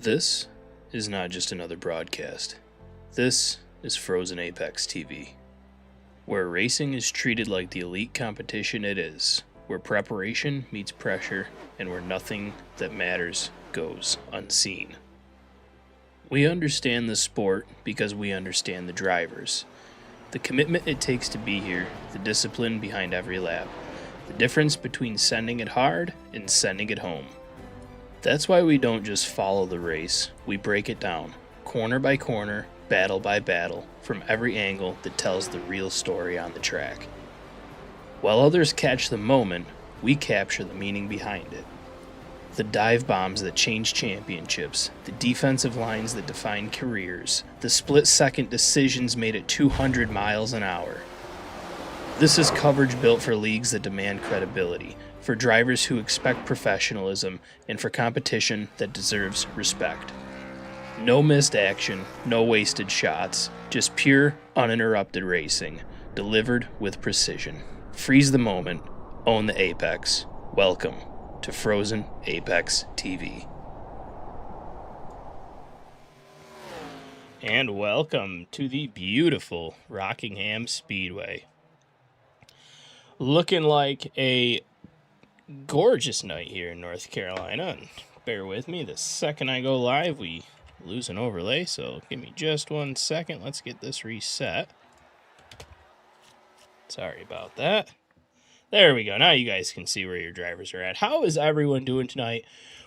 This is not just another broadcast. This is Frozen Apex TV, where racing is treated like the elite competition it is, where preparation meets pressure, and where nothing that matters goes unseen. We understand the sport because we understand the drivers, the commitment it takes to be here, the discipline behind every lap, the difference between sending it hard and sending it home. That's why we don't just follow the race, we break it down, corner by corner, battle by battle, from every angle that tells the real story on the track. While others catch the moment, we capture the meaning behind it. The dive bombs that change championships, the defensive lines that define careers, the split-second decisions made at 200 miles an hour. This is coverage built for leagues that demand credibility, for drivers who expect professionalism, and for competition that deserves respect. No missed action, no wasted shots, just pure, uninterrupted racing, delivered with precision. Freeze the moment, own the apex. Welcome to Frozen Apex TV. And welcome to the beautiful Rockingham Speedway. Looking like a gorgeous night here in North Carolina, and bear with me, the second I go live we lose an overlay, so give me just 1 second. Let's get this reset. Sorry about that. There we go. Now you guys can see where your drivers are at. How is everyone doing tonight?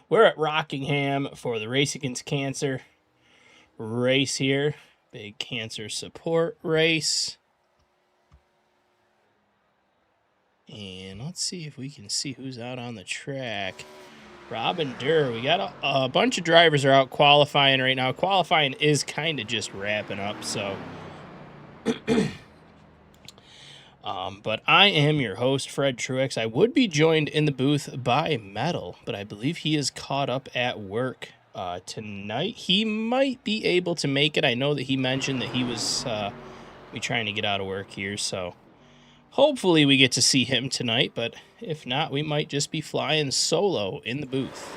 We're at Rockingham for the Race Against Cancer race here. Big cancer support race. And let's see if we can see who's out on the track. Robin Durr. We got a bunch of drivers are out qualifying right now. Qualifying is kind of just wrapping up, so. But I am your host, Fred Truex. I would be joined in the booth by Metal, but I believe he is caught up at work tonight. He might be able to make it. I know that he mentioned that he was trying to get out of work here, so. Hopefully we get to see him tonight, but if not, we might just be flying solo in the booth.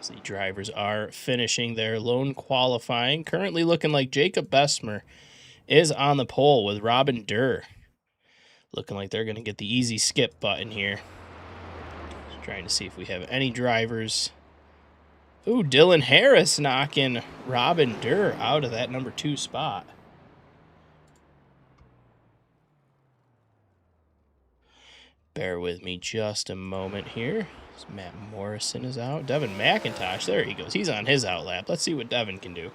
As the drivers are finishing their lone qualifying. Currently looking like Jacob Bessemer is on the pole with Robin Durr. Looking like they're going to get the easy skip button here. Just trying to see if we have any drivers. Ooh, Dylan Harris knocking Robin Durr out of that number 2 spot. Bear with me just a moment here. Matt Morrison is out. Devin McIntosh, there he goes. He's on his outlap. Let's see what Devin can do.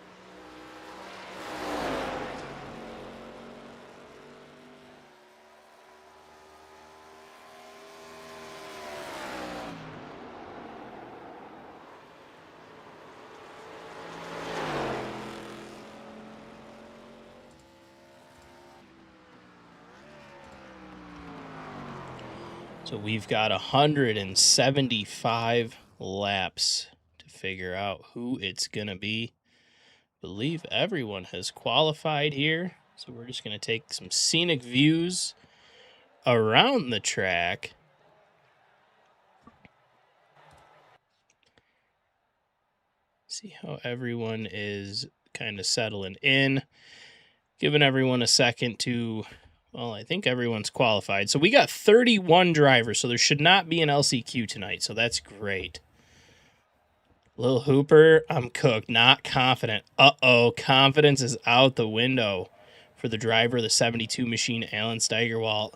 So we've got 175 laps to figure out who it's going to be. I believe everyone has qualified here. So we're just going to take some scenic views around the track. See how everyone is kind of settling in. Giving everyone a second to... Well, I think everyone's qualified. So we got 31 drivers, so there should not be an LCQ tonight, so that's great. Lil Hooper, I'm cooked. Not confident. Uh-oh, confidence is out the window for the driver of the 72 machine, Alan Steigerwalt.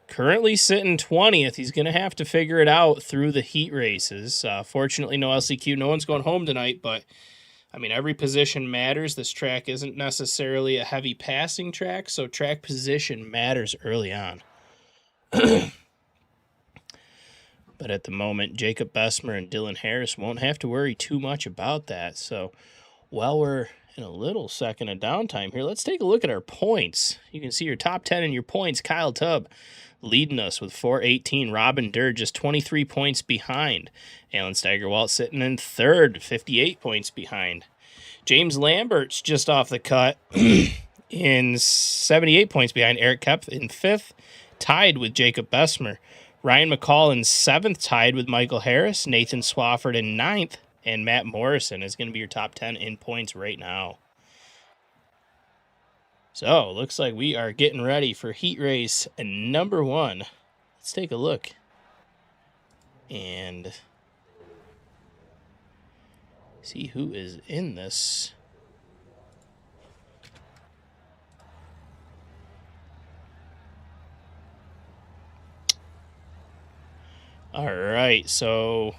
Currently sitting 20th. He's going to have to figure it out through the heat races. Fortunately, no LCQ. No one's going home tonight, but... I mean, every position matters. This track isn't necessarily a heavy passing track, so track position matters early on. But at the moment, Jacob Bessemer and Dylan Harris won't have to worry too much about that. So while we're in a little second of downtime here, let's take a look at our points. You can see your top 10 in your points. Kyle Tubb leading us with 418. Robin Durr just 23 points behind. Alan Steigerwalt sitting in third, 58 points behind. James Lambert's just off the cut in 78 points behind. Eric Kepf in fifth, tied with Jacob Bessemer. Ryan McCall in seventh, tied with Michael Harris. Nathan Swafford in ninth, and Matt Morrison is going to be your top 10 in points right now. So, looks like we are getting ready for heat race number 1. Let's take a look. And see who is in this. All right, so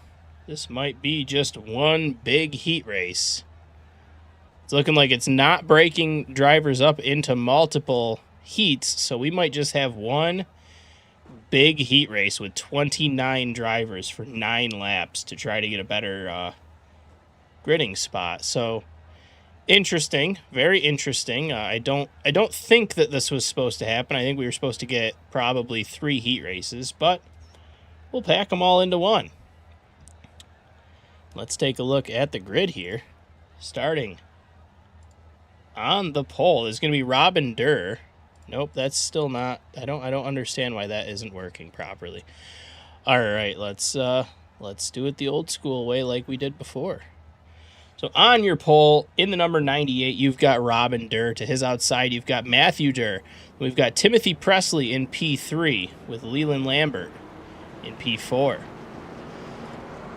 this might be just one big heat race. It's looking like it's not breaking drivers up into multiple heats, so we might just have one big heat race with 29 drivers for 9 laps to try to get a better gridding spot. So interesting, very interesting. I don't think that this was supposed to happen. I think we were supposed to get probably 3 heat races, but we'll pack them all into one. Let's take a look at the grid here. Starting on the pole is going to be Robin Durr. Nope, that's still not. I don't understand why that isn't working properly. All right, let's do it the old school way like we did before. So on your pole, in the number 98, you've got Robin Durr. To his outside, you've got Matthew Durr. We've got Timothy Presley in P3 with Leland Lambert in P4.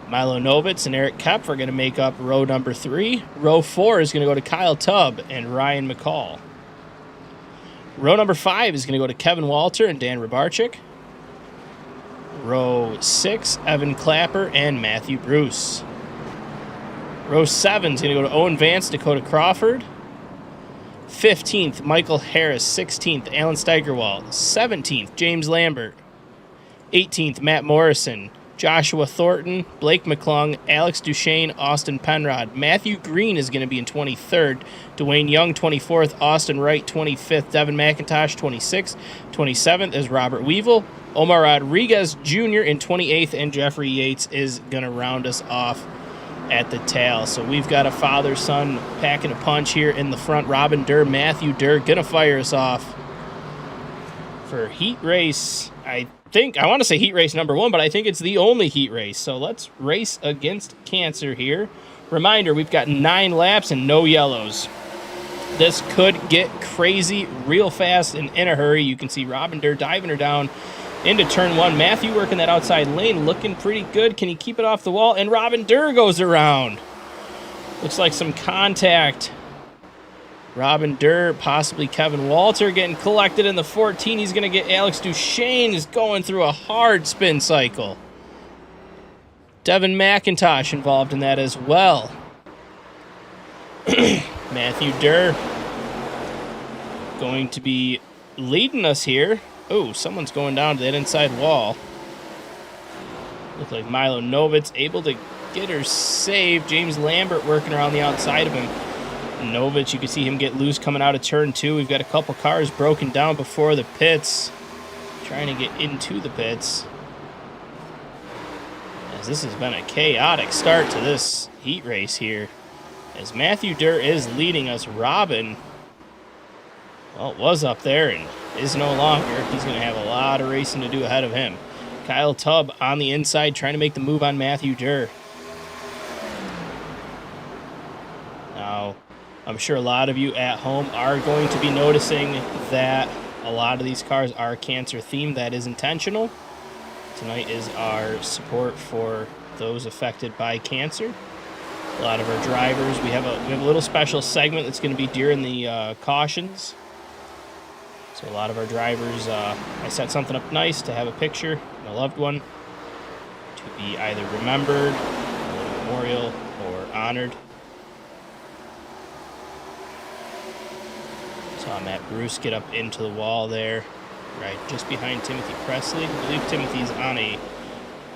Milo Novitz and Eric Koepf are going to make up row number 3. Row 4 is going to go to Kyle Tubb and Ryan McCall. Row number 5 is going to go to Kevin Walter and Dan Rybarczyk. Row 6, Evan Clapper and Matthew Bruce. Row 7 is going to go to Owen Vance, Dakota Crawford. 15th, Michael Harris. 16th, Alan Steigerwald. 17th, James Lambert. 18th, Matt Morrison. Joshua Thornton, Blake McClung, Alex Duchesne, Austin Penrod. Matthew Green is going to be in 23rd. Dwayne Young, 24th. Austin Wright, 25th. Devin McIntosh, 26th. 27th is Robert Weevil. Omar Rodriguez Jr. in 28th. And Jeffrey Yates is going to round us off at the tail. So we've got a father-son packing a punch here in the front. Robin Durr, Matthew Durr, going to fire us off for heat race. I want to say heat race number 1, but I think it's the only heat race. So let's race against cancer here. Reminder, we've got 9 laps and no yellows. This could get crazy real fast and in a hurry. You can see Robin Durr diving her down into turn 1. Matthew working that outside lane, looking pretty good. Can he keep it off the wall? And Robin Durr goes around. Looks like some contact. Robin Durr, possibly Kevin Walter getting collected in the 14. He's going to get Alex Duchesne is going through a hard spin cycle. Devin McIntosh involved in that as well. Matthew Durr going to be leading us here. Oh, someone's going down to that inside wall. Looks like Milo Novitz able to get her saved. James Lambert working around the outside of him. Novitz, you can see him get loose coming out of turn 2. We've got a couple cars broken down before the pits. Trying to get into the pits. As this has been a chaotic start to this heat race here. As Matthew Durr is leading us, Robin, well, was up there and is no longer. He's going to have a lot of racing to do ahead of him. Kyle Tubb on the inside trying to make the move on Matthew Durr. Now, I'm sure a lot of you at home are going to be noticing that a lot of these cars are cancer themed. That is intentional. Tonight is our support for those affected by cancer. A lot of our drivers, we have a little special segment that's going to be during the cautions. So a lot of our drivers, I set something up nice to have a picture of a loved one to be either remembered, a memorial, or honored. Saw Matt Bruce get up into the wall there, right just behind Timothy Presley. I believe Timothy's on a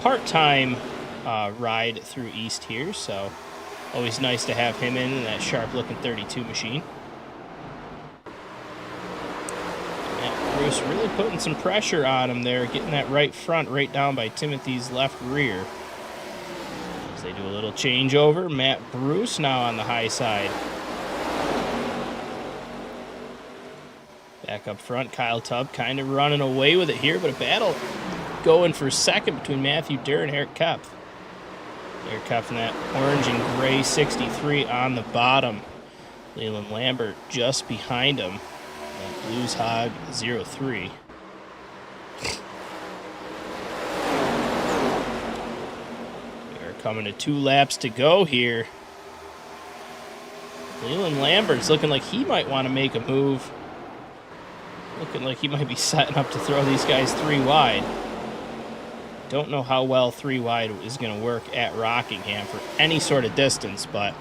part-time ride through East here, so always nice to have him in that sharp-looking 32 machine. Matt Bruce really putting some pressure on him there, getting that right front right down by Timothy's left rear. As they do a little changeover, Matt Bruce now on the high side. Back up front, Kyle Tubb kind of running away with it here, but a battle going for second between Matthew Durr and Eric Koepf. They're cuffing that orange and gray 63 on the bottom. Leland Lambert just behind him. That Blues Hog 03. We are coming to 2 laps to go here. Leland Lambert's looking like he might want to make a move. Looking like he might be setting up to throw these guys 3 wide. Don't know how well 3 wide is going to work at Rockingham for any sort of distance, but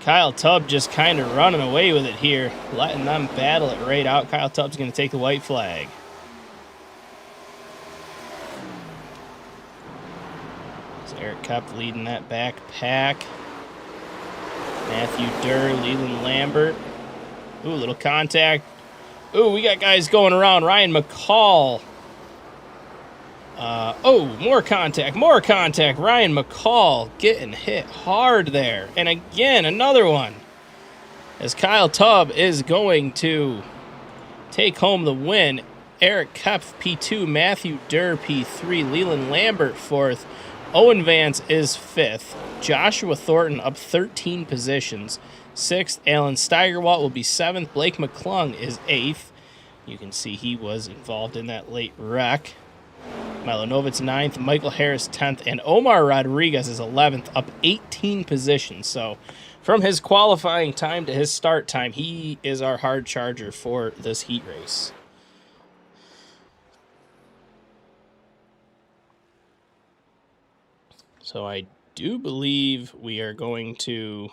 Kyle Tubb just kind of running away with it here, letting them battle it right out. Kyle Tubb's going to take the white flag. So Eric Kopp leading that back pack. Matthew Durr, Leland Lambert. Ooh, little contact. Ooh, we got guys going around. Ryan McCall. More contact. Ryan McCall getting hit hard there. And again, another one. As Kyle Tubb is going to take home the win. Eric Kopp, P2. Matthew Durr, P3. Leland Lambert, 4th. Owen Vance is 5th. Joshua Thornton up 13 positions. 6th. Alan Steigerwalt will be 7th. Blake McClung is 8th. You can see he was involved in that late wreck. Milanovitz 9th. Michael Harris 10th. And Omar Rodriguez is 11th, up 18 positions. So from his qualifying time to his start time, he is our hard charger for this heat race. So I do believe we are going to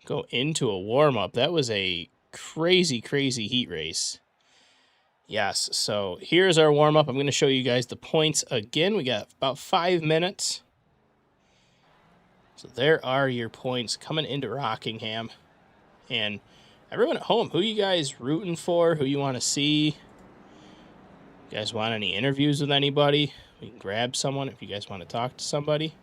go into a warm-up. That was a crazy, crazy heat race. Yes, so here's our warm-up. I'm going to show you guys the points again. We got about 5 minutes. So there are your points coming into Rockingham. And everyone at home, who you guys rooting for? Who you want to see? You guys want any interviews with anybody? We can grab someone if you guys want to talk to somebody.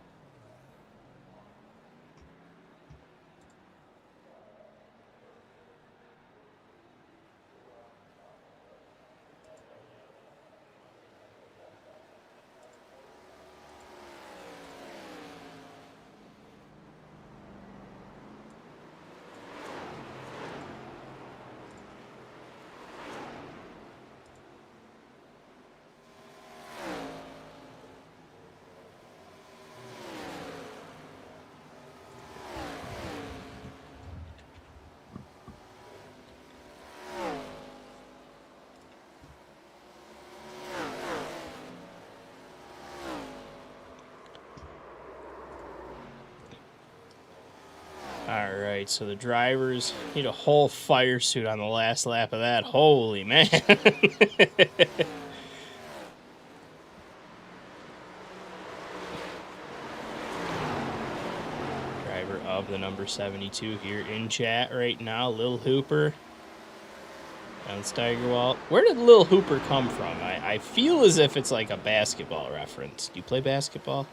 All right, so the drivers need a whole fire suit on the last lap of that. Holy man. Driver of the number 72 here in chat right now, Lil Hooper. And Steigerwalt. Where did Lil Hooper come from? I feel as if it's like a basketball reference. Do you play basketball?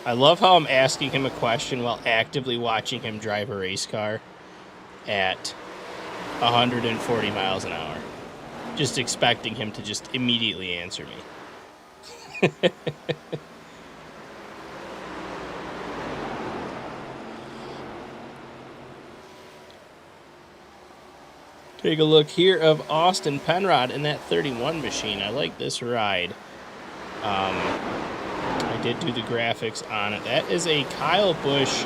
I love how I'm asking him a question while actively watching him drive a race car at 140 miles an hour. Just expecting him to just immediately answer me. Take a look here of Austin Penrod in that 31 machine. I like this ride. I did do the graphics on it. That is a Kyle Busch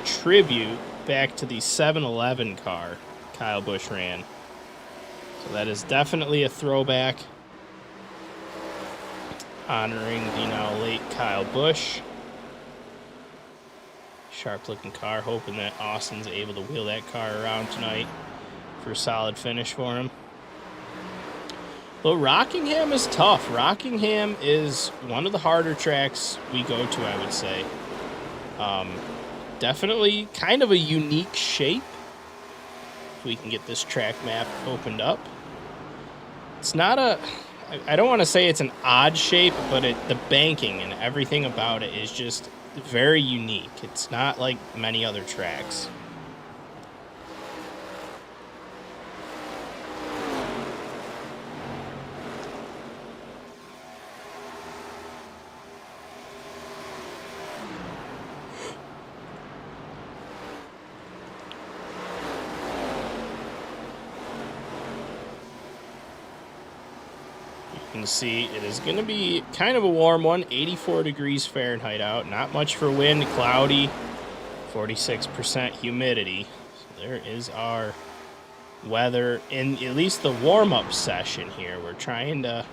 tribute back to the 7-Eleven car Kyle Busch ran. So that is definitely a throwback, honoring the now late Kyle Busch. Sharp looking car, hoping that Austin's able to wheel that car around tonight for a solid finish for him. Well, Rockingham is tough. Rockingham is one of the harder tracks we go to, I would say. Definitely kind of a unique shape. If we can get this track map opened up. It's not a... I don't want to say it's an odd shape, but the banking and everything about it is just very unique. It's not like many other tracks. can see it is going to be kind of a warm one, 84 degrees Fahrenheit out. Not much for wind, cloudy, 46% humidity. So there is our weather in at least the warm-up session here. We're trying to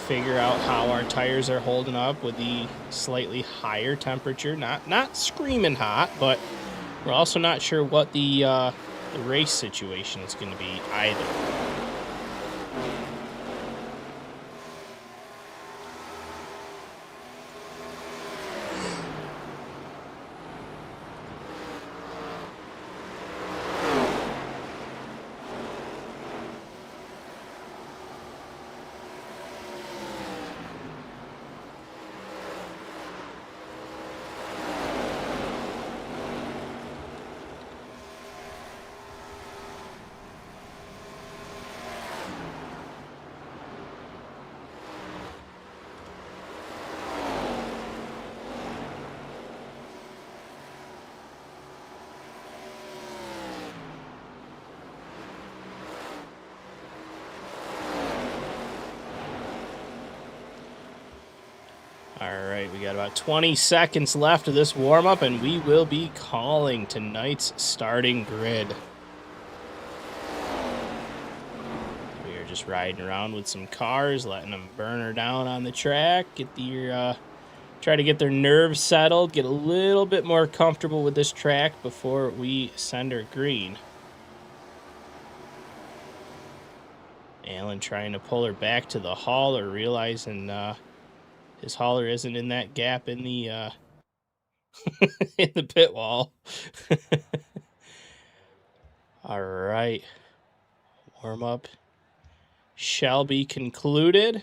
figure out how our tires are holding up with the slightly higher temperature. Not screaming hot, but we're also not sure what the race situation is going to be either. All right, we got about 20 seconds left of this warm-up, and we will be calling tonight's starting grid. We are just riding around with some cars, letting them burn her down on the track, try to get their nerves settled, get a little bit more comfortable with this track before we send her green. Alan trying to pull her back to the hauler, realizing his hauler isn't in that gap in the in the pit wall. All right. Warm up shall be concluded.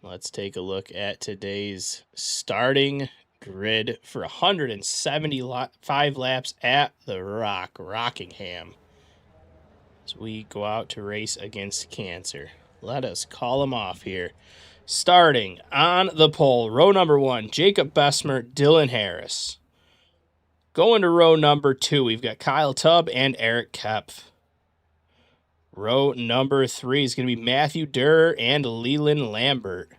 Let's take a look at today's starting grid for 175 laps at the Rockingham. As we go out to race against cancer. Let us call them off here. Starting on the pole, row number 1, Jacob Bessemer, Dylan Harris. Going to row number 2, we've got Kyle Tubb and Eric Kepf. Row number 3 is going to be Matthew Durr and Leland Lambert.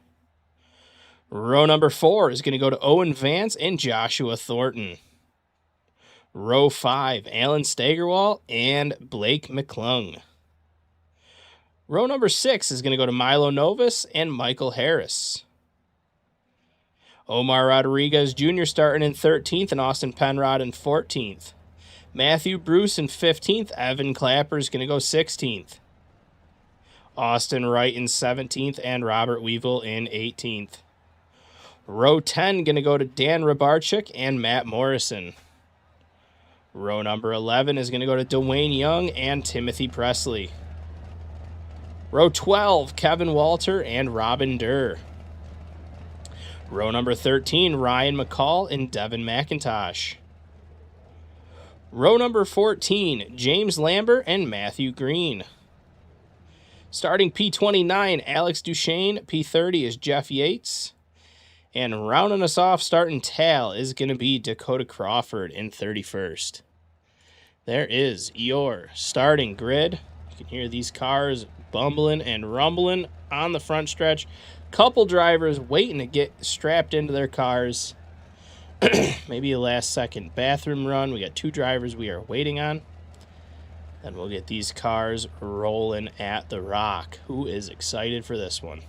Row number 4 is going to go to Owen Vance and Joshua Thornton. Row 5, Alan Steigerwald and Blake McClung. Row number 6 is going to go to Milo Novus and Michael Harris. Omar Rodriguez Jr. starting in 13th and Austin Penrod in 14th. Matthew Bruce in 15th. Evan Clapper is going to go 16th. Austin Wright in 17th and Robert Weevil in 18th. Row 10 going to go to Dan Rabarchik and Matt Morrison. Row number 11 is going to go to Dwayne Young and Timothy Presley. Row 12, Kevin Walter and Robin Durr. Row number 13, Ryan McCall and Devin McIntosh. Row number 14, James Lambert and Matthew Green. Starting P29, Alex Duchesne. P30 is Jeff Yates. And rounding us off, starting Tal, is going to be Dakota Crawford in 31st. There is your starting grid. You can hear these cars bumbling and rumbling on the front stretch. Couple drivers waiting to get strapped into their cars. Maybe a last-second bathroom run. We got 2 drivers we are waiting on. Then we'll get these cars rolling at the Rock. Who is excited for this one?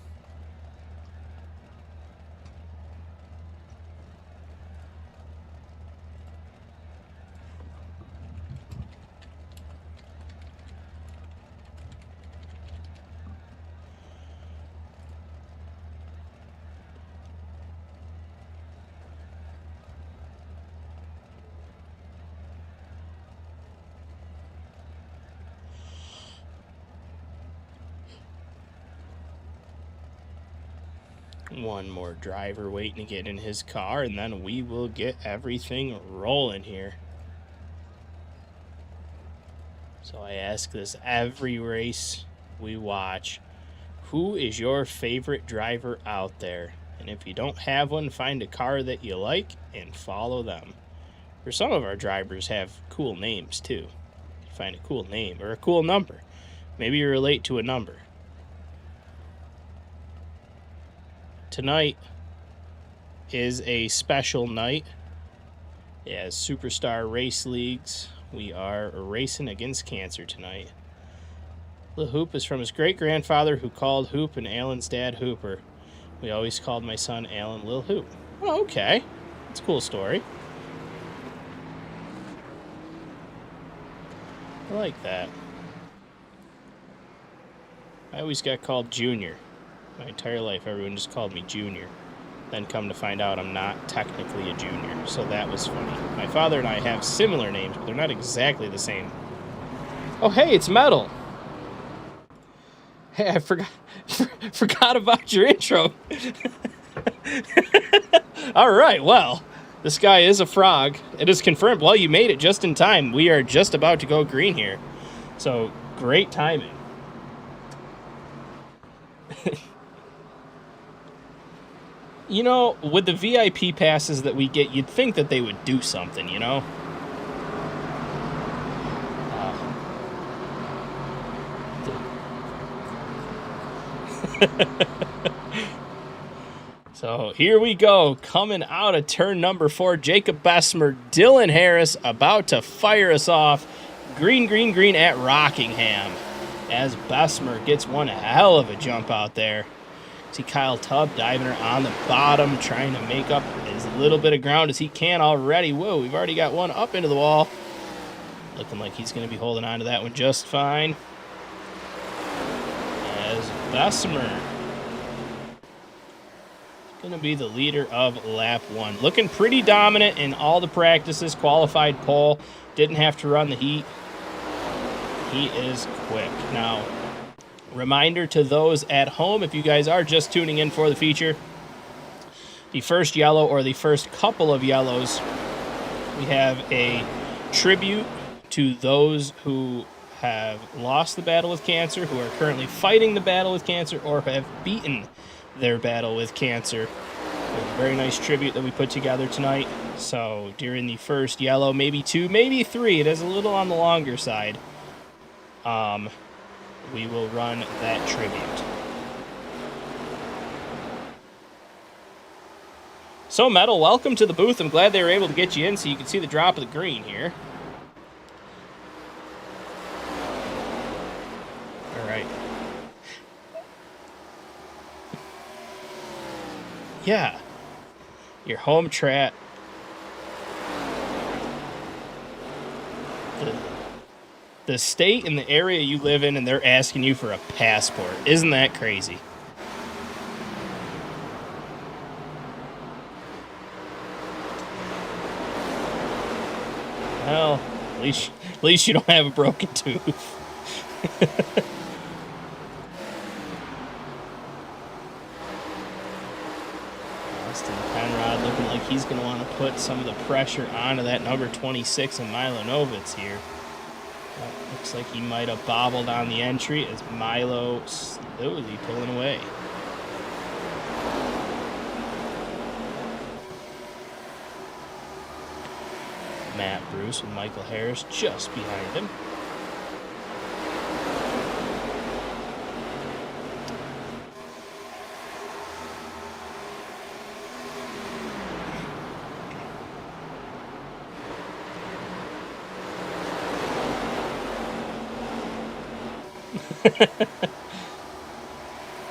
One more driver waiting to get in his car, and then we will get everything rolling here. So I ask this every race we watch. Who is your favorite driver out there? And if you don't have one, find a car that you like and follow them. For some of our drivers have cool names too. Find a cool name or a cool number. Maybe you relate to a number. Tonight is a special night. As Superstar Race Leagues, we are racing against cancer tonight. Lil Hoop is from his great-grandfather who called Hoop and Alan's dad Hooper. We always called my son Alan Lil Hoop. Oh, okay. That's a cool story. I like that. I always got called Junior. My entire life, everyone just called me Junior. Then come to find out I'm not technically a junior, so that was funny. My father and I have similar names, but they're not exactly the same. Oh, hey, it's Metal. Hey, I forgot about your intro. All right, well, this guy is a frog. It is confirmed. Well, you made it just in time. We are just about to go green here. So, great timing. You know, with the VIP passes that we get, you'd think that they would do something, you know? So here we go, coming out of turn number 4, Jacob Bessemer, Dylan Harris about to fire us off. Green, green, green at Rockingham as Bessemer gets one hell of a jump out there. See Kyle Tubb diving her on the bottom, trying to make up as little bit of ground as he can already. Whoa, we've already got one up into the wall. Looking like he's going to be holding on to that one just fine. As Bessemer going to be the leader of lap 1. Looking pretty dominant in all the practices. Qualified pole. Didn't have to run the heat. He is quick. Now, reminder to those at home, if you guys are just tuning in for the feature, the first yellow or the first couple of yellows, we have a tribute to those who have lost the battle with cancer, who are currently fighting the battle with cancer, or have beaten their battle with cancer. A very nice tribute that we put together tonight. So during the first yellow, maybe 2, maybe 3, it is a little on the longer side, we will run that tribute. So, Metal, welcome to the booth. I'm glad they were able to get you in so you can see the drop of the green here. All right. Yeah. Your home track. The state and the area you live in, and they're asking you for a passport. Isn't that crazy? Well, at least you don't have a broken tooth. Austin Penrod looking like he's going to want to put some of the pressure onto that number 26 of Milo Novitz here. Looks like he might have bobbled on the entry as Milo slowly pulling away. Matt Bruce with Michael Harris just behind him.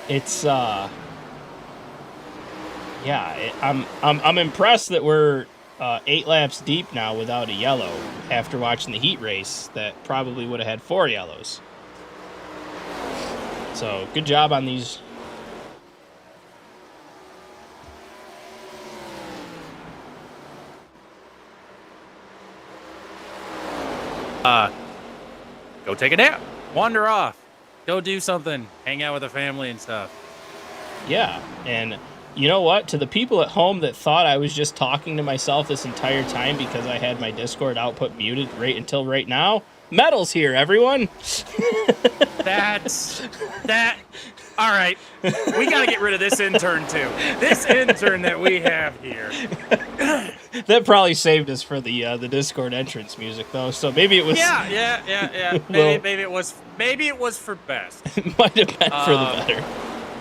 It's I'm impressed that we're 8 laps deep now without a yellow after watching the heat race that probably would have had 4 yellows. So good job on these. Go take a nap, wander off, go do something, hang out with the family and stuff. Yeah, and you know what? To the people at home that thought I was just talking to myself this entire time because I had my Discord output muted right until right now, Metal's here, everyone. That. All right, we got to get rid of this intern too. This intern that we have here. That probably saved us for the Discord entrance music though. So maybe it was. Yeah. Well, Maybe it was for best. it might have been for the better.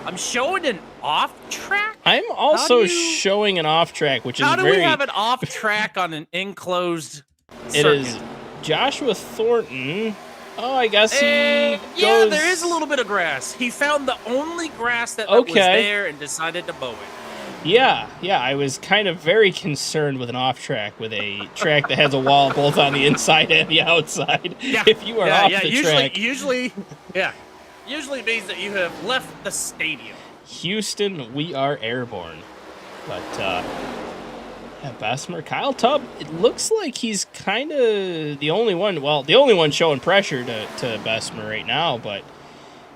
I'm showing an off track. I'm also showing an off track, which is how do we have an off track on an enclosed circuit? It is Joshua Thornton. Oh, I guess he yeah, goes... there is a little bit of grass. He found the only grass that was there and decided to mow it. Yeah, I was kind of very concerned with an off track, with a track that has a wall both on the inside and the outside. Yeah, if you are off the track. Usually means that you have left the stadium. Houston, we are airborne. But, Bessemer, Kyle Tubb, it looks like he's kind of the only one showing pressure to Bessemer right now, but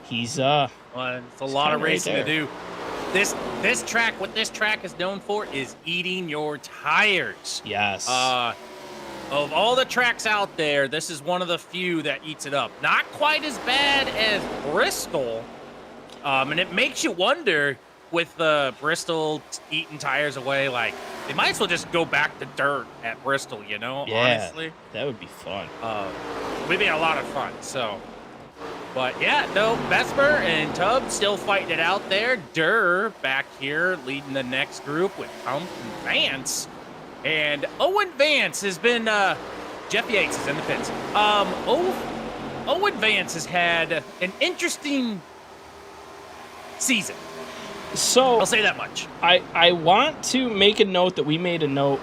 he's, well, it's a lot of racing to do. This track, what this track is known for is eating your tires. Yes. Of all the tracks out there, this is one of the few that eats it up. Not quite as bad as Bristol. And it makes you wonder with Bristol eating tires away, like, they might as well just go back to dirt at Bristol, you know, honestly. That would be fun. We'd be a lot of fun, so. But yeah, no, Bessemer and Tubb still fighting it out there. Durr back here leading the next group with Humph and Vance. And Owen Vance has been, Jeff Yates is in the pits. Owen Vance has had an interesting season. So I'll say that much. I want to make a note that we made a note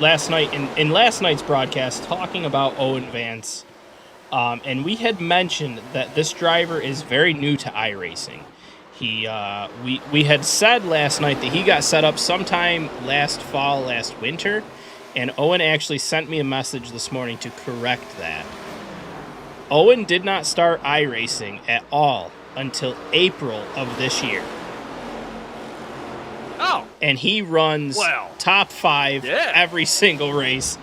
last night in last night's broadcast talking about Owen Vance. And we had mentioned that this driver is very new to iRacing. We had said last night that he got set up sometime last winter, and Owen actually sent me a message this morning to correct that. Owen did not start iRacing at all until April of this year. Oh. And he runs top 5 every single race.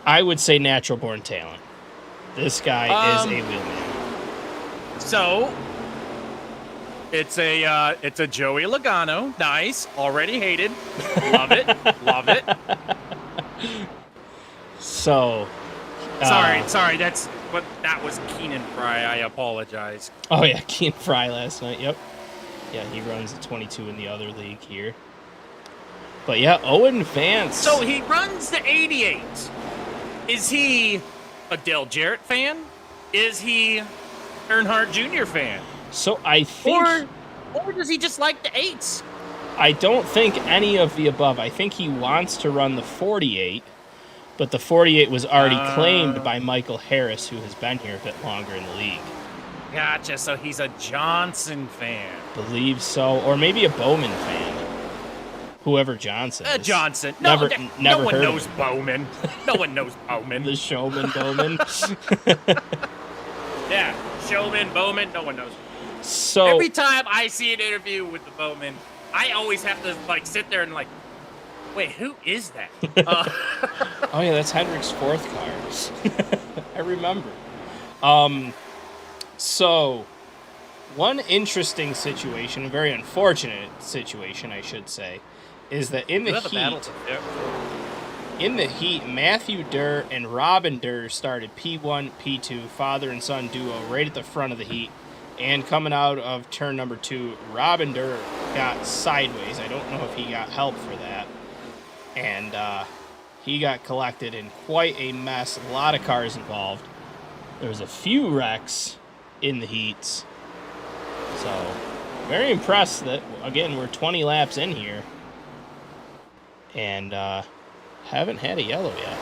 I would say natural born talent. This guy is a wheelman. So it's a Joey Logano. Nice. Already hated. Love it. Love it. So sorry, that was Keenan Fry. I apologize. Oh yeah, Keenan Fry last night. Yep. Yeah, he runs the 22 in the other league here. But yeah, Owen Vance. So he runs the 88. Is he a Dale Jarrett fan? Is he Earnhardt Jr. fan? So I think... Or does he just like the 8s? I don't think any of the above. I think he wants to run the 48, but the 48 was already claimed by Michael Harris, who has been here a bit longer in the league. Gotcha, so he's a Johnson fan. Believe so, or maybe a Bowman fan. Whoever Johnson is. Johnson. Never no one heard knows of him. Bowman. No one knows Bowman. The showman Bowman. Yeah, showman, Bowman, no one knows. So every time I see an interview with the Bowman, I always have to sit there and wait, who is that? Oh yeah, that's Hendrick's 4th car. I remember. So one interesting situation, a very unfortunate situation, I should say, is that in the heat, Matthew Durr and Robin Durr started P1, P2, father and son duo right at the front of the heat. And coming out of turn number 2, Robin Durr got sideways. I don't know if he got help for that. And he got collected in quite a mess. A lot of cars involved. There was a few wrecks in the heats. So, very impressed that, again, we're 20 laps in here. And haven't had a yellow yet.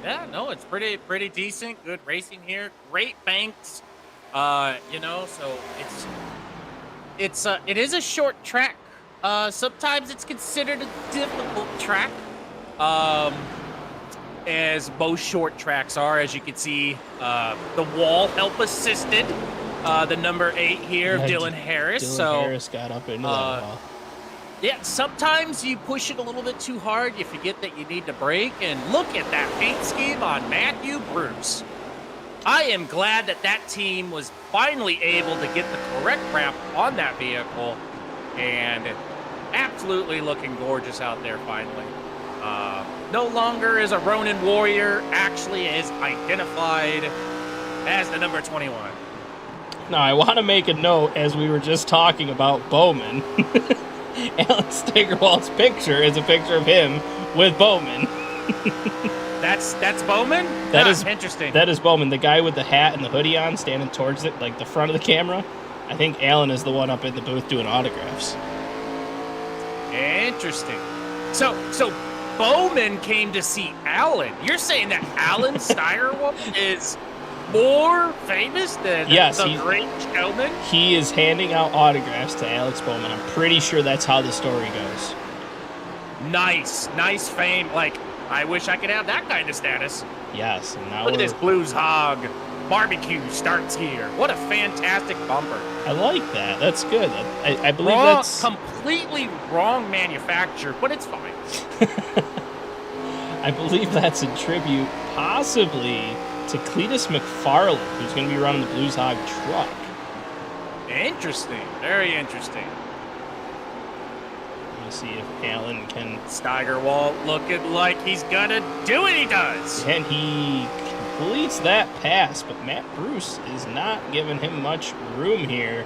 Yeah, no, it's pretty decent. Good racing here. Great banks. So it is a short track. Sometimes it's considered a difficult track. As most short tracks are, as you can see, the wall help assisted. The number 8 here, Dylan Harris. Harris got up into that wall. Yeah, sometimes you push it a little bit too hard. You forget that you need to brake. And look at that paint scheme on Matthew Bruce. I am glad that team was finally able to get the correct wrap on that vehicle. And absolutely looking gorgeous out there finally. No longer is a Ronin warrior, actually is identified as the number 21. Now, I want to make a note, as we were just talking about Bowman. Alan Steigerwald's picture is a picture of him with Bowman. That's Bowman? That is interesting. That is Bowman, the guy with the hat and the hoodie on, standing towards it, like the front of the camera. I think Alan is the one up in the booth doing autographs. Interesting. So Bowman came to see Alan. You're saying that Alan Steigerwald is more famous than the Great Showman? He is handing out autographs to Alex Bowman. I'm pretty sure that's how the story goes. Nice fame. Like, I wish I could have that kind of status. Yes, and now look at this Blues Hog barbecue starts here. What a fantastic bumper. I like that. That's good. I believe that's completely wrong manufacturer, but it's fine. I believe that's a tribute, possibly, to Cletus McFarland, who's going to be running the Blues Hog truck. Interesting. Very interesting. Let's see if Alan can... Steigerwald looking like he's going to do what he does. And he completes that pass, but Matt Bruce is not giving him much room here.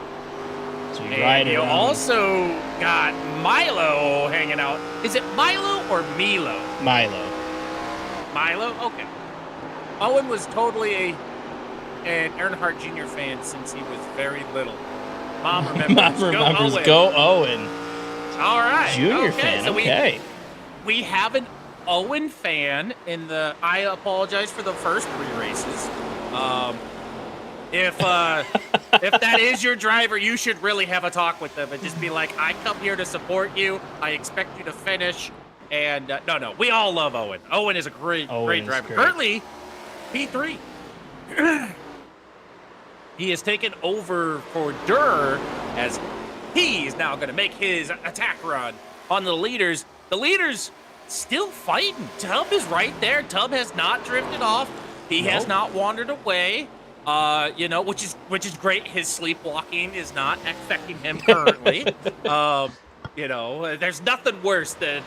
So we ride you also got Milo hanging out. Is it Milo or Milo? Milo. Milo? Okay. Owen was totally an Earnhardt Jr. fan since he was very little. Mom remembers. Go Owen. All right. Junior fan. So okay. We have an Owen fan in the. I apologize for the first 3 races. If that is your driver, you should really have a talk with them and just be like, I come here to support you. I expect you to finish. And no, we all love Owen. Owen is a great driver. Currently, P3. He has taken over for Durr as he is now going to make his attack run on the leaders. The leaders still fighting. Tubb is right there. Tubb has not drifted off. He has not wandered away. Which is great. His sleepwalking is not affecting him currently. There's nothing worse than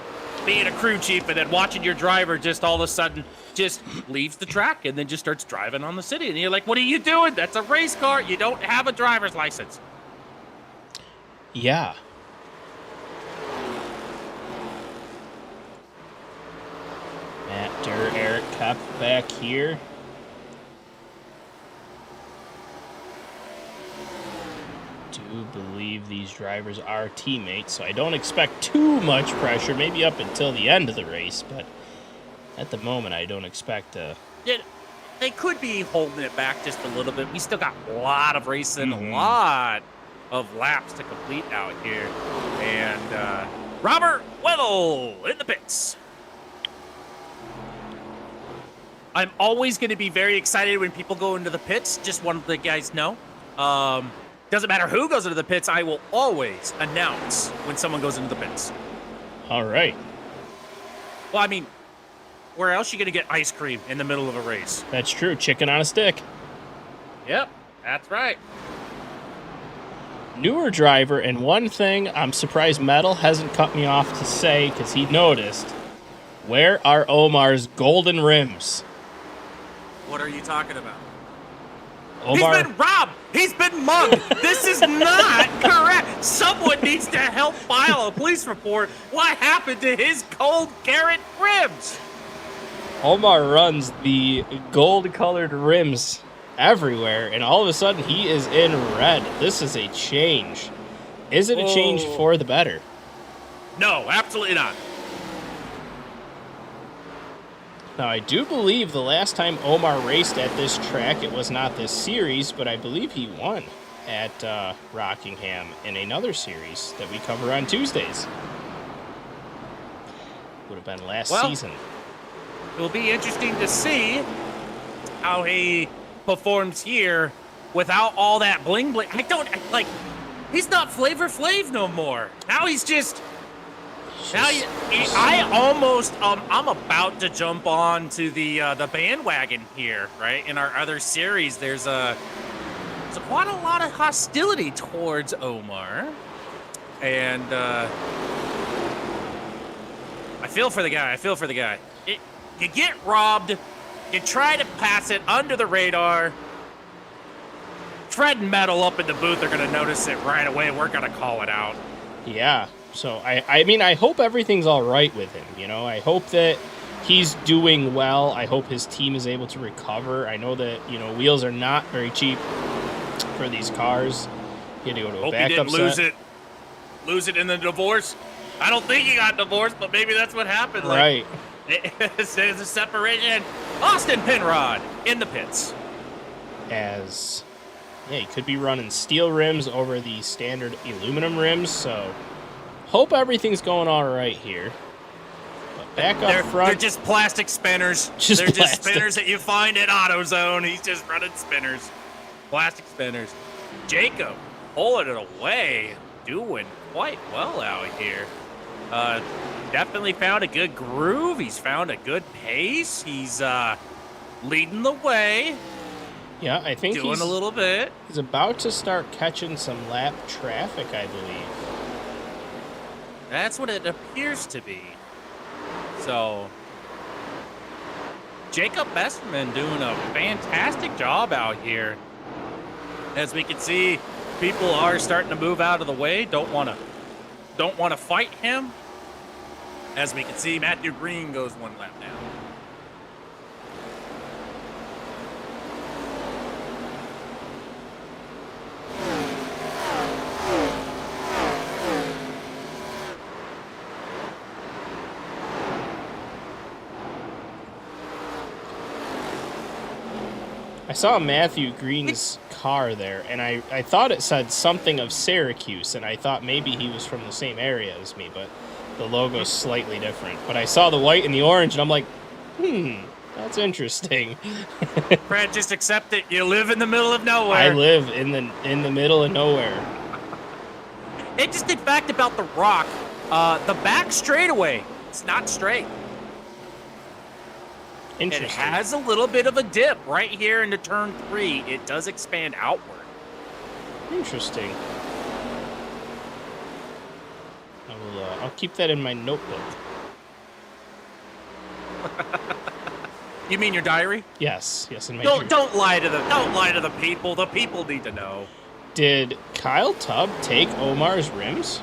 being a crew chief and then watching your driver just all of a sudden just leaves the track and then just starts driving on the city. And you're like, what are you doing? That's a race car. You don't have a driver's license. Yeah. Matt Durr, Eric Kopp back here. Do believe these drivers are teammates, so I don't expect too much pressure, maybe up until the end of the race, but at the moment I don't expect they could be holding it back just a little bit. We still got a lot of racing, a lot of laps to complete out here. And Robert Weddle in the pits. I'm always going to be very excited when people go into the pits, just one of the guys know. Doesn't matter who goes into the pits, I will always announce when someone goes into the pits. All right. Well, I mean, where else are you going to get ice cream in the middle of a race? That's true. Chicken on a stick. Yep, that's right. Newer driver, and one thing I'm surprised Metal hasn't cut me off to say, because he noticed, where are Omar's golden rims? What are you talking about? Omar. He's been robbed. He's been mugged. This is not correct. Someone needs to help file a police report. What happened to his gold carrot rims? Omar runs the gold-colored rims everywhere, and all of a sudden he is in red. This is a change. Is it a change for the better? No, absolutely not. Now, I do believe the last time Omar raced at this track, it was not this series, but I believe he won at Rockingham in another series that we cover on Tuesdays. Would have been last season. It will be interesting to see how he performs here without all that bling bling. He's not Flavor Flav no more. Now he's just... I'm about to jump on to the bandwagon here, right? In our other series, there's quite a lot of hostility towards Omar, and I feel for the guy. I feel for the guy. You get robbed. You try to pass it under the radar. Tread and metal up in the booth. They're going to notice it right away. We're going to call it out. Yeah. So, I mean, I hope everything's all right with him. You know, I hope that he's doing well. I hope his team is able to recover. I know that, you know, wheels are not very cheap for these cars. He had to go to a backup set. Lose it in the divorce. I don't think he got divorced, but maybe that's what happened. Right. There's a separation. Austin Penrod in the pits. As, yeah, he could be running steel rims over the standard aluminum rims, so hope everything's going all right here. But back up front. They're just plastic spinners. Just spinners that you find at AutoZone. He's just running spinners. Plastic spinners. Jacob pulling it away. Doing quite well out here. Definitely found a good groove. He's found a good pace. He's leading the way. Yeah, I think doing a little bit. He's about to start catching some lap traffic, I believe. That's what it appears to be. So, Jacob Besterman doing a fantastic job out here. As we can see, people are starting to move out of the way. Don't want to fight him. As we can see, Matthew Green goes one lap down. I saw Matthew Green's car there, and I thought it said something of Syracuse, and I thought maybe he was from the same area as me, but the logo's slightly different. But I saw the white and the orange, and I'm like, that's interesting. Brad, just accept it. You live in the middle of nowhere. I live in the middle of nowhere. Interesting fact about the Rock, the back straightaway, it's not straight. It has a little bit of a dip right here into turn 3. It does expand outward. Interesting. I'll keep that in my notebook. You mean your diary? Yes, in my. Don't lie to the people. The people need to know. Did Kyle Tubb take Omar's rims?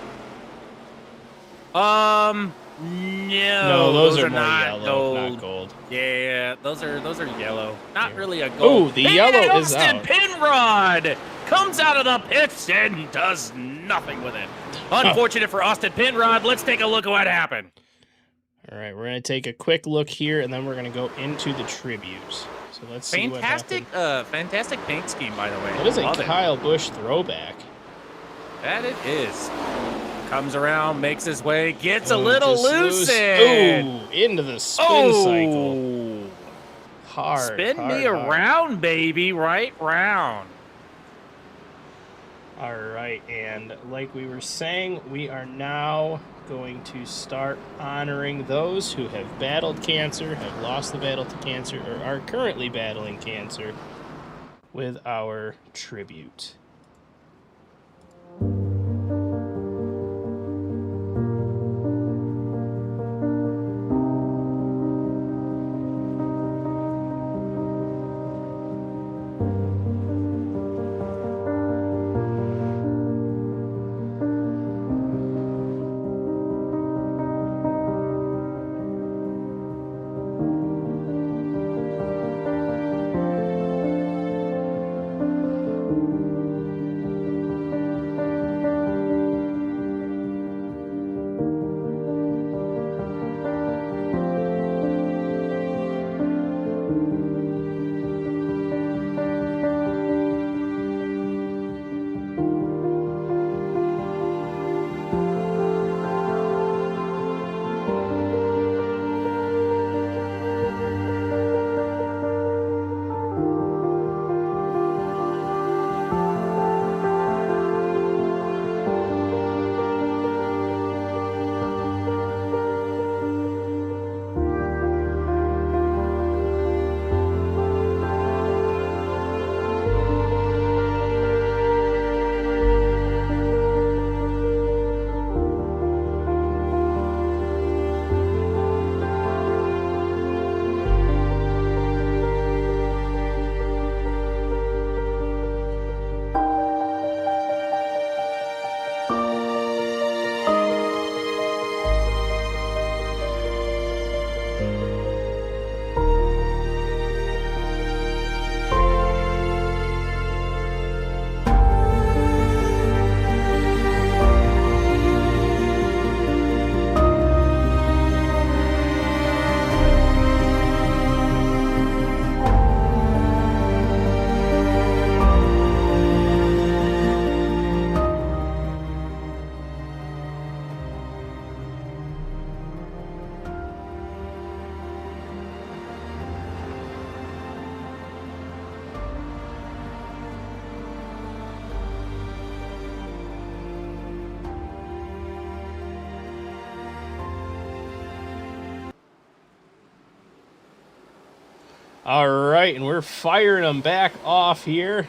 No, those are more yellow, not gold. Yeah, those are yellow. Not really a gold. Oh, the yellow is out. Austin Penrod comes out of the pits and does nothing with it. Unfortunate for Austin Penrod. Let's take a look at what happened. All right, we're going to take a quick look here, and then we're going to go into the tributes. So let's see what happened. Fantastic paint scheme, by the way. That is a Kyle Busch throwback. That it is. Comes around, makes his way, gets a little loose. Into the spin cycle. Hard. Spin me around, baby. Right round. All right, and like we were saying, we are now going to start honoring those who have battled cancer, have lost the battle to cancer, or are currently battling cancer with our tribute. All right, and we're firing them back off here.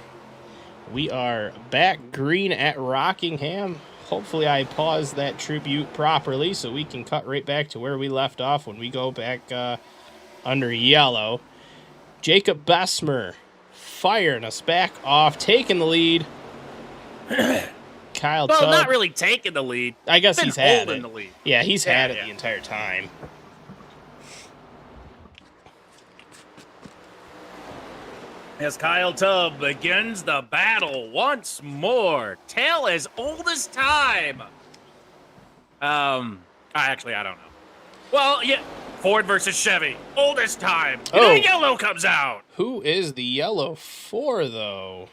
We are back green at Rockingham. Hopefully I paused that tribute properly so we can cut right back to where we left off when we go back under yellow. Jacob Bessemer firing us back off, taking the lead. Kyle Well, Tubb, not really taking the lead. I guess he's had holding it. the lead. Yeah, he's had it the entire time. As Kyle Tubb begins the battle once more. Tale as old as time. I don't know. Well, yeah, Ford versus Chevy, oldest time. And then yellow comes out. Who is the yellow for, though?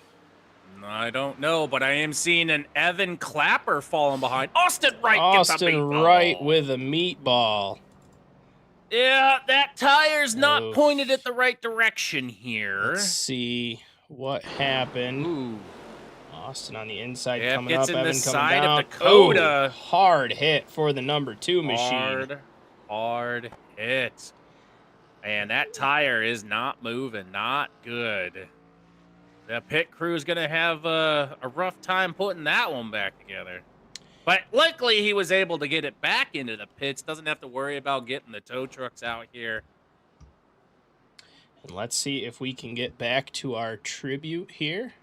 I don't know, but I am seeing an Evan Clapper falling behind. Austin Wright gets a Austin meatball. Wright with a meatball. Yeah, that tire's not pointed at the right direction here. Let's see what happened. Ooh. Austin on the inside Yep, coming up. in Evan the coming side down. of Dakota. Hard hit for the number 2 machine. Hard hit. And that tire is not moving. Not good. The pit crew is going to have a rough time putting that one back together. But luckily, he was able to get it back into the pits. Doesn't have to worry about getting the tow trucks out here. And let's see if we can get back to our tribute here.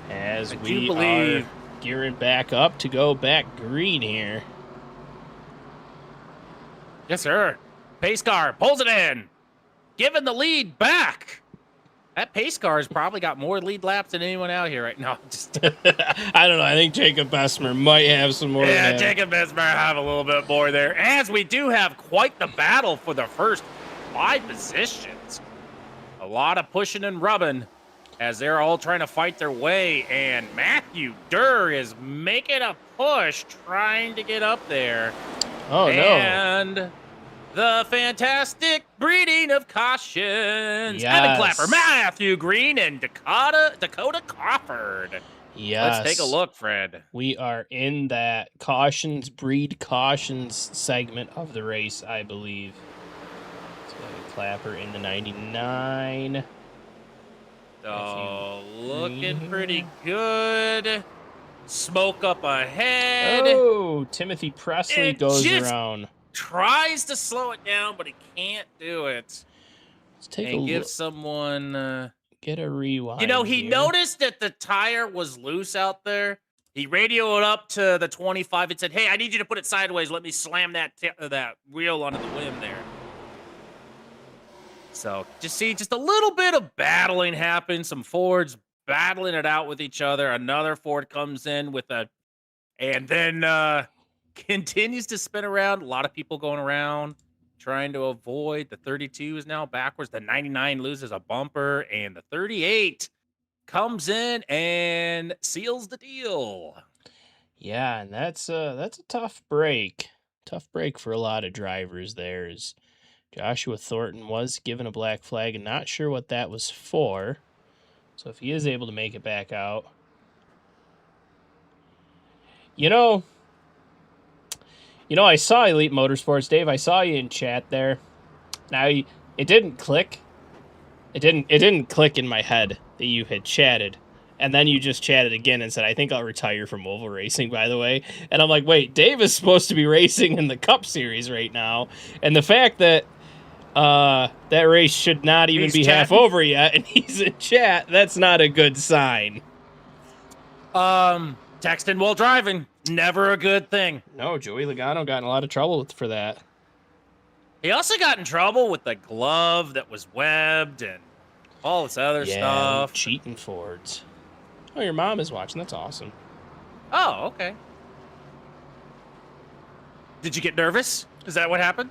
As we are gearing back up to go back green here. Yes, sir. Pace car pulls it in, giving the lead back. That pace car has probably got more lead laps than anyone out here right now. I don't know. I think Jacob Bessemer might have some more. Yeah, Jacob Bessemer have a little bit more there. As we do have quite the battle for the first 5 positions. A lot of pushing and rubbing as they're all trying to fight their way. And Matthew Durr is making a push, trying to get up there. Oh, no. And the fantastic breeding of cautions. Yes. Evan Clapper, Matthew Green, and Dakota Crawford. Yes. Let's take a look, Fred. We are in that breed cautions segment of the race, I believe. So Clapper in the 99. Oh, looking pretty good. Smoke up ahead. Oh, Timothy Presley goes around. Tries to slow it down, but he can't do it. Let's take and a give look. someone Get a rewind. You know, he here. noticed that the tire was loose out there, He radioed up to the 25 and said, "Hey, I need you to put it sideways. Let me slam that wheel onto the rim there." So just a little bit of battling happen. Some Fords battling it out with each other. Another Ford comes in with and then continues to spin around. A lot of people going around trying to avoid. The 32 is now backwards. The 99 loses a bumper, and the 38 comes in and seals the deal. Yeah, and that's a tough break. Tough break for a lot of drivers there. As Joshua Thornton was given a black flag and not sure what that was for. So if he is able to make it back out. You know, I saw Elite Motorsports, Dave. I saw you in chat there. Now, it didn't click. It didn't click in my head that you had chatted. And then you just chatted again and said, "I think I'll retire from oval racing," by the way. And I'm like, wait, Dave is supposed to be racing in the Cup Series right now. And the fact that that race should not even be half over yet, and he's in chat, that's not a good sign. Texting while driving, never a good thing. No, Joey Logano got in a lot of trouble for that. He also got in trouble with the glove that was webbed and all this other stuff. Cheating Fords. Oh, your mom is watching. That's awesome. Oh, okay. Did you get nervous? Is that what happened?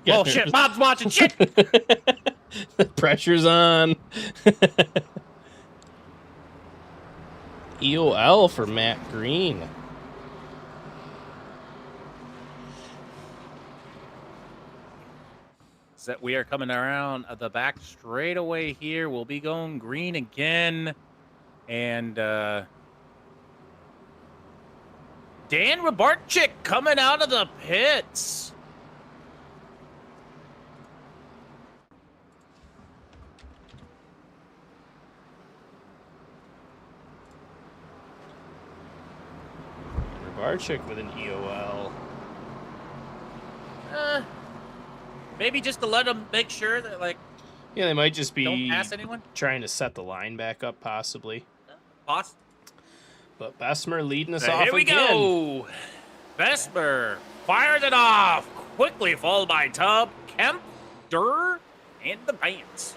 Oh, shit. Mom's watching. Shit. The pressure's on. EOL for Matt Green. So we are coming around the back straightaway here. We'll be going green again. And Dan Rabarchik coming out of the pits. Rabarchik with an EOL. Maybe just to let them make sure that, like, yeah, they might just be don't pass anyone. Trying to set the line back up, possibly. Possibly. But Bessemer leading us off Here we again. go. Bessemer fires it off quickly, followed by Tubb, Kemp, Durr, and the Vance.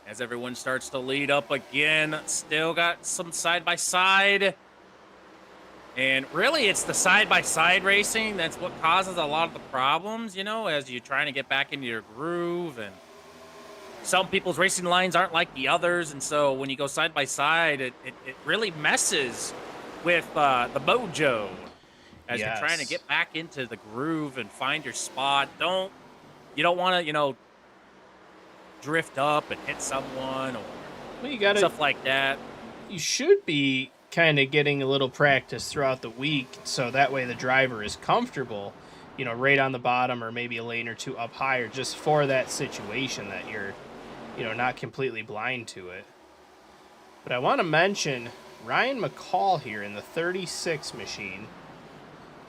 As everyone starts to lead up again, still got some side-by-side. And really, it's the side-by-side racing that's what causes a lot of the problems, you know, as you're trying to get back into your groove. And some people's racing lines aren't like the others. And so when you go side-by-side, it really messes with the mojo as you're trying to get back into the groove and find your spot. You don't want to, you know, drift up and hit someone or stuff like that. You should be kind of getting a little practice throughout the week, so that way the driver is comfortable, you know, right on the bottom or maybe a lane or two up higher, just for that situation that you're, you know, not completely blind to it. But I want to mention Ryan McCall here in the 36 machine.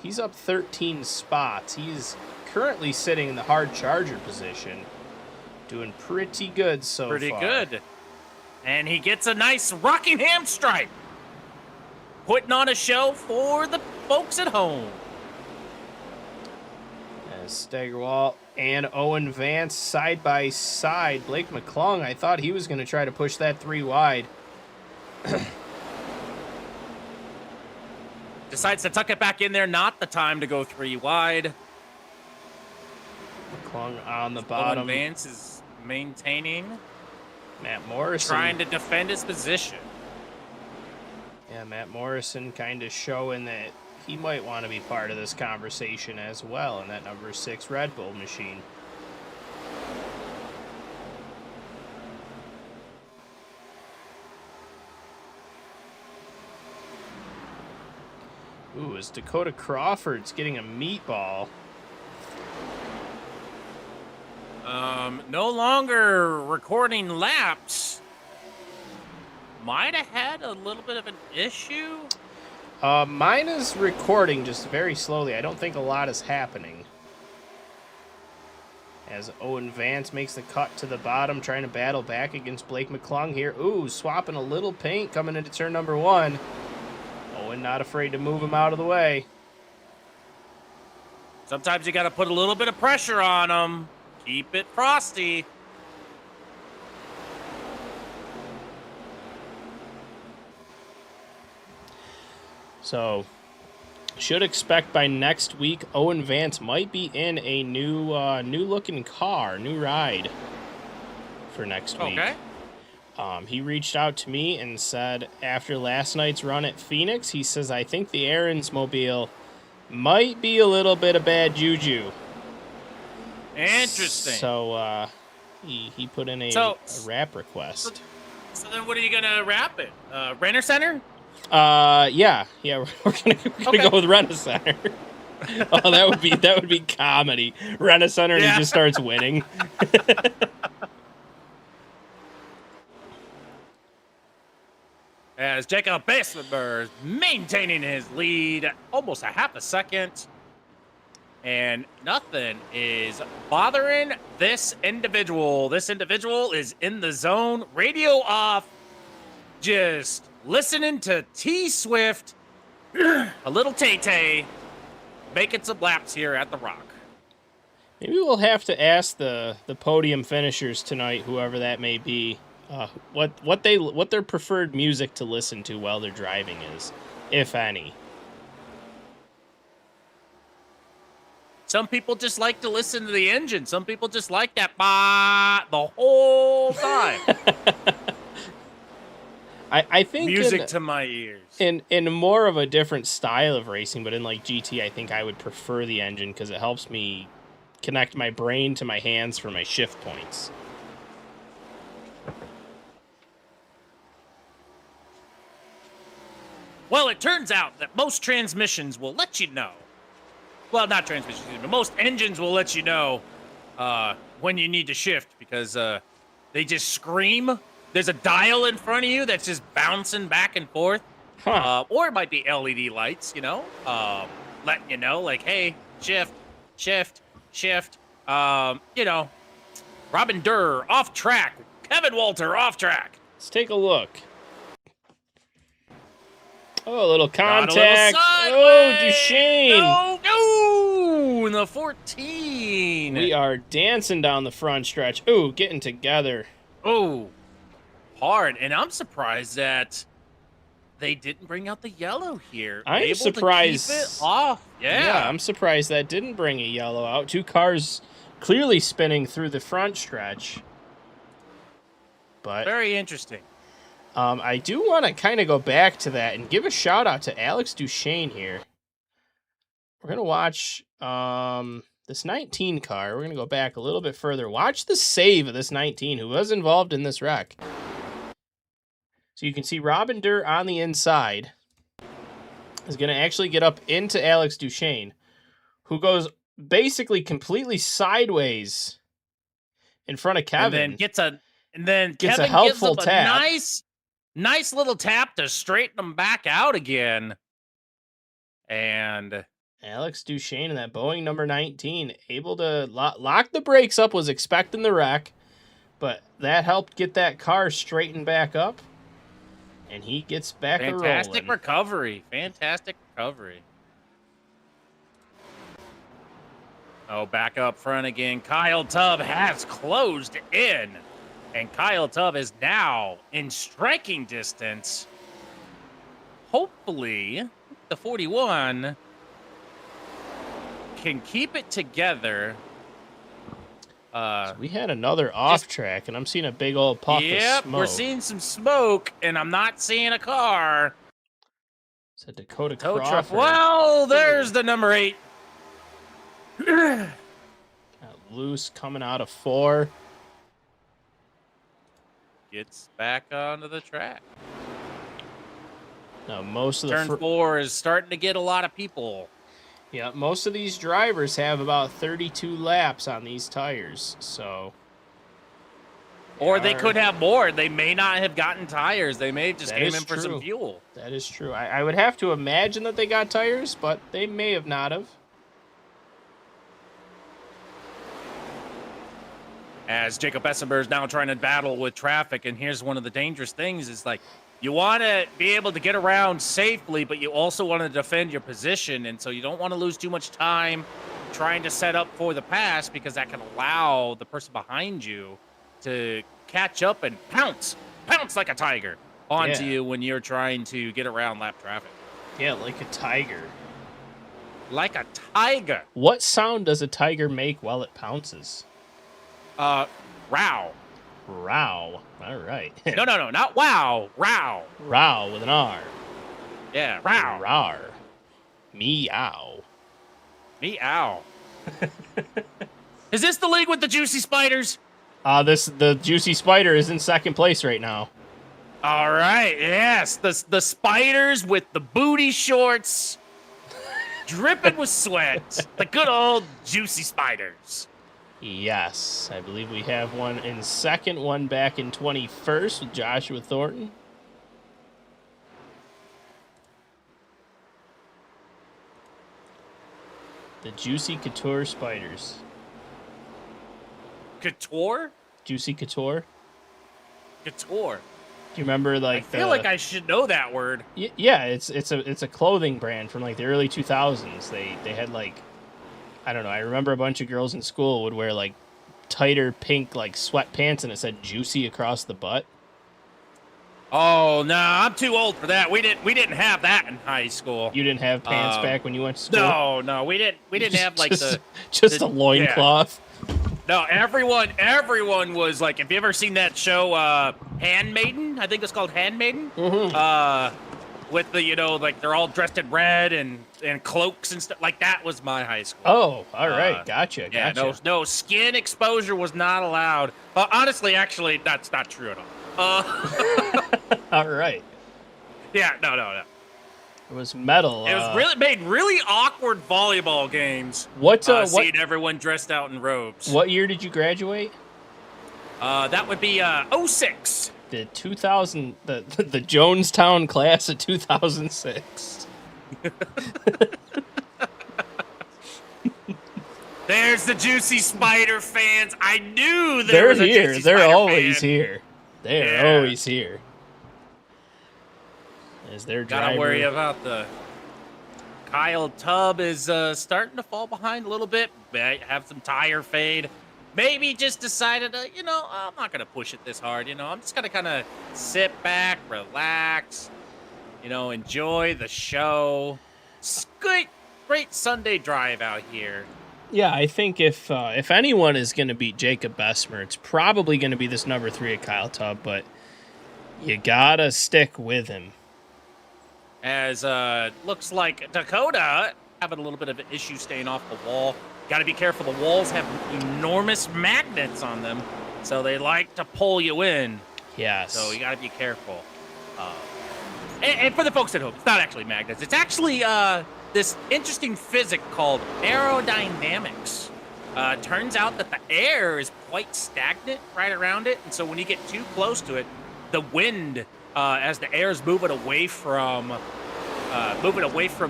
He's up 13 spots. He's currently sitting in the hard charger position, doing pretty good so far. Pretty good. And he gets a nice Rockingham stripe, putting on a show for the folks at home. As Steigerwalt and Owen Vance side by side. Blake McClung, I thought he was going to try to push that 3 wide. Decides to tuck it back in there. Not the time to go 3 wide. McClung on the bottom. Owen Vance is maintaining. Matt Morrison trying to defend his position. Yeah, Matt Morrison kind of showing that he might want to be part of this conversation as well in that number 6 Red Bull machine. Ooh, is Dakota Crawford's getting a meatball. No longer recording laps. Might have had a little bit of an issue. Mine is recording just very slowly. I don't think a lot is happening. as Owen Vance makes the cut to the bottom, trying to battle back against Blake McClung here. Ooh, swapping a little paint coming into turn number 1. Owen not afraid to move him out of the way. Sometimes you got to put a little bit of pressure on them. Keep it frosty. So, should expect by next week, Owen Vance might be in a new looking car, new ride for next week. Okay. He reached out to me and said after last night's run at Phoenix, he says, I think the Aaron's mobile might be a little bit of bad juju. Interesting. So he put in a wrap request. So then what are you going to wrap it? Renter Center? Yeah, we're gonna go with Rent-A-Center. Oh, that would be comedy. Rent-A-Center and he just starts winning. As Jacob Bessemer is maintaining his lead almost a half a second. And nothing is bothering this individual. This individual is in the zone, radio off, just listening to T-Swift, a little Tay-Tay, making some laps here at the Rock. Maybe we'll have to ask the podium finishers tonight, whoever that may be, what their preferred music to listen to while they're driving is, if any. Some people just like to listen to the engine. Some people just like that the whole time. I think music to my ears. In more of a different style of racing, but in like GT, I think I would prefer the engine because it helps me connect my brain to my hands for my shift points. Well, it turns out that most transmissions will let you know. Well, not transmissions, but most engines will let you know when you need to shift because they just scream. There's a dial in front of you that's just bouncing back and forth. Huh. Or it might be LED lights, letting you know, like, hey, shift, shift, shift. Robin Durr, off track. Kevin Walter, off track. Let's take a look. Oh, a little contact. Duchesne. No, in the 14. We are dancing down the front stretch. Ooh, getting together. Oh, hard. And I'm surprised that they didn't bring out the yellow here. I'm surprised. To keep it off. Yeah, I'm surprised that didn't bring a yellow out. Two cars clearly spinning through the front stretch. But very interesting. I do want to kind of go back to that and give a shout out to Alex Duchesne here. We're going to watch this 19 car. We're going to go back a little bit further. Watch the save of this 19 who was involved in this wreck. So you can see Robin Durr on the inside is going to actually get up into Alex Duchesne, who goes basically completely sideways in front of Kevin. And then gets Kevin a helpful gives him tap. A nice little tap to straighten them back out again. And Alex Duchesne in that Boeing number 19, able to lock the brakes up, was expecting the wreck, but that helped get that car straightened back up, and he gets back a rolling. Fantastic recovery. Oh, back up front again. Kyle Tubb has closed in. And Kyle Tubb is now in striking distance. Hopefully, the 41 can keep it together. So we had another off track, and I'm seeing a big old puff of smoke. We're seeing some smoke, and I'm not seeing a car. It's a Dakota Crawford. Well, there's the number 8. Got loose coming out of 4. Gets back onto the track. Now, most of the Turn 4 is starting to get a lot of people. Yeah, most of these drivers have about 32 laps on these tires, so. Or they could have more. They may not have gotten tires. They may have just came in for some fuel. That is true. I would have to imagine that they got tires, but they may have not have. as Jacob Bessemer is now trying to battle with traffic. And here's one of the dangerous things is like, you want to be able to get around safely, but you also want to defend your position. And so you don't want to lose too much time trying to set up for the pass, because that can allow the person behind you to catch up and pounce like a tiger onto you when you're trying to get around lap traffic. Yeah, like a tiger. Like a tiger. What sound does a tiger make while it pounces? Row. Row. All right. No, not wow. Row. Row with an R. Yeah, row. Rawr. Meow. Meow. Is this the league with the juicy spiders? The juicy spider is in second place right now. All right, yes, the spiders with the booty shorts, dripping with sweat, the good old juicy spiders. Yes, I believe we have one in second, one back in 21st with Joshua Thornton. The Juicy Couture Spiders. Couture? Juicy Couture? Couture. Do you remember like I feel like I should know that word. Yeah, it's a clothing brand from like the early 2000s. They had like, I don't know, I remember a bunch of girls in school would wear like tighter pink like sweatpants and it said juicy across the butt. Oh no, I'm too old for that. We didn't have that in high school. You didn't have pants back when you went to school? No, we didn't have like just a loincloth. Yeah. No, everyone was like, have you ever seen that show Handmaiden? I think it's called Handmaiden. Mm-hmm. With the, like they're all dressed in red and cloaks and stuff. Like that was my high school. Oh, all right. Gotcha. Yeah, no skin exposure was not allowed. Honestly, actually, that's not true at all. All right. Yeah, no. It was metal. It was made really awkward volleyball games. Seeing everyone dressed out in robes. What year did you graduate? That would be 06. The 2000, the Jonestown class of 2006. There's the Juicy Spider fans. I knew they're was a here. Juicy They're Spider always fan. here. They're always here. As their driver. Gotta worry about the Kyle Tubb is starting to fall behind a little bit. Have some tire fade. Maybe just decided to, I'm not gonna push it this hard. I'm just gonna kind of sit back, relax, enjoy the show. It's great Sunday drive out here. Yeah, I think if anyone is going to beat Jacob Bessemer, it's probably going to be this number 3 at Kyle Tubb, but you got to stick with him. As looks like Dakota having a little bit of an issue staying off the wall. Got to be careful. The walls have enormous magnets on them, so they like to pull you in. Yes. So you got to be careful. And for the folks at home, it's not actually magnets. It's actually this interesting physics called aerodynamics. Turns out that the air is quite stagnant right around it, and so when you get too close to it, the wind, as the air is moving away from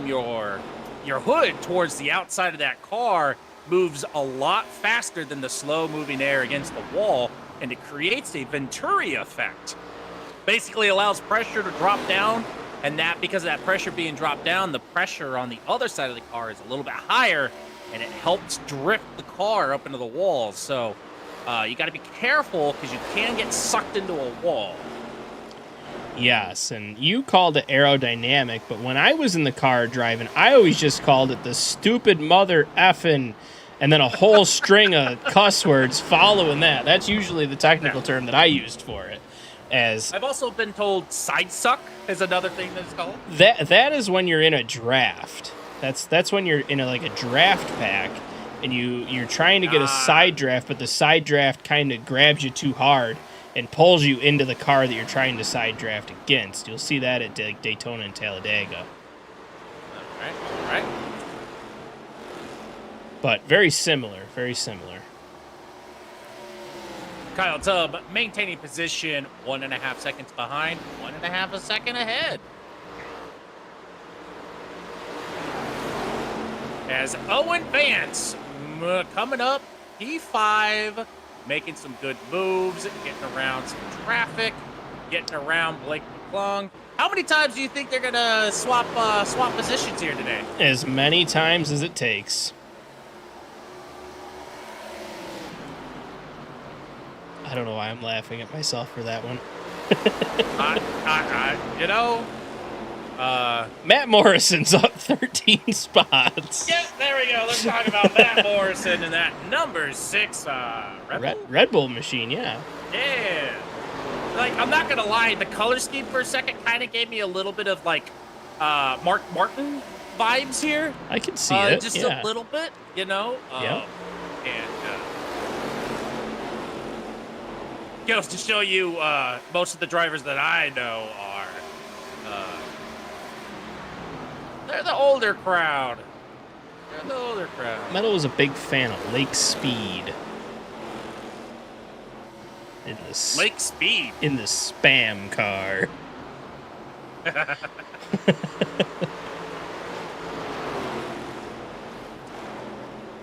your hood towards the outside of that car, moves a lot faster than the slow-moving air against the wall, and it creates a Venturi effect. Basically allows pressure to drop down, and that because of that pressure being dropped down, the pressure on the other side of the car is a little bit higher, and it helps drift the car up into the walls. So you got to be careful because you can get sucked into a wall. Yes, and you called it aerodynamic, but when I was in the car driving, I always just called it the stupid mother effing, and then a whole string of cuss words following that. That's usually the technical term that I used for it. As I've also been told side suck is another thing that it's called. That is when you're in a draft. That's when you're in a draft pack, and you're trying to get a side draft, but the side draft kind of grabs you too hard and pulls you into the car that you're trying to side draft against. You'll see that at Daytona and Talladega. All right. But very similar, very similar. Kyle Tubb maintaining position, 1.5 seconds behind, 1.5 seconds ahead. As Owen Vance coming up, P5, making some good moves, getting around some traffic, getting around Blake McClung. How many times do you think they're gonna swap positions here today? As many times as it takes. I don't know why I'm laughing at myself for that one. You know, Matt Morrison's up 13 spots. yeah, there we go. Let's talk about Matt Morrison and that number 6 Red Bull machine, yeah. Yeah. Like, I'm not gonna lie, the color scheme for a second kind of gave me a little bit of like Mark Martin vibes here. I can see it. Just yeah. a little bit, you know. Yep. And goes to show you, most of the drivers that I know are they're the older crowd. They're the older crowd. Metal was a big fan of Lake Speed. Lake Speed. In the spam car.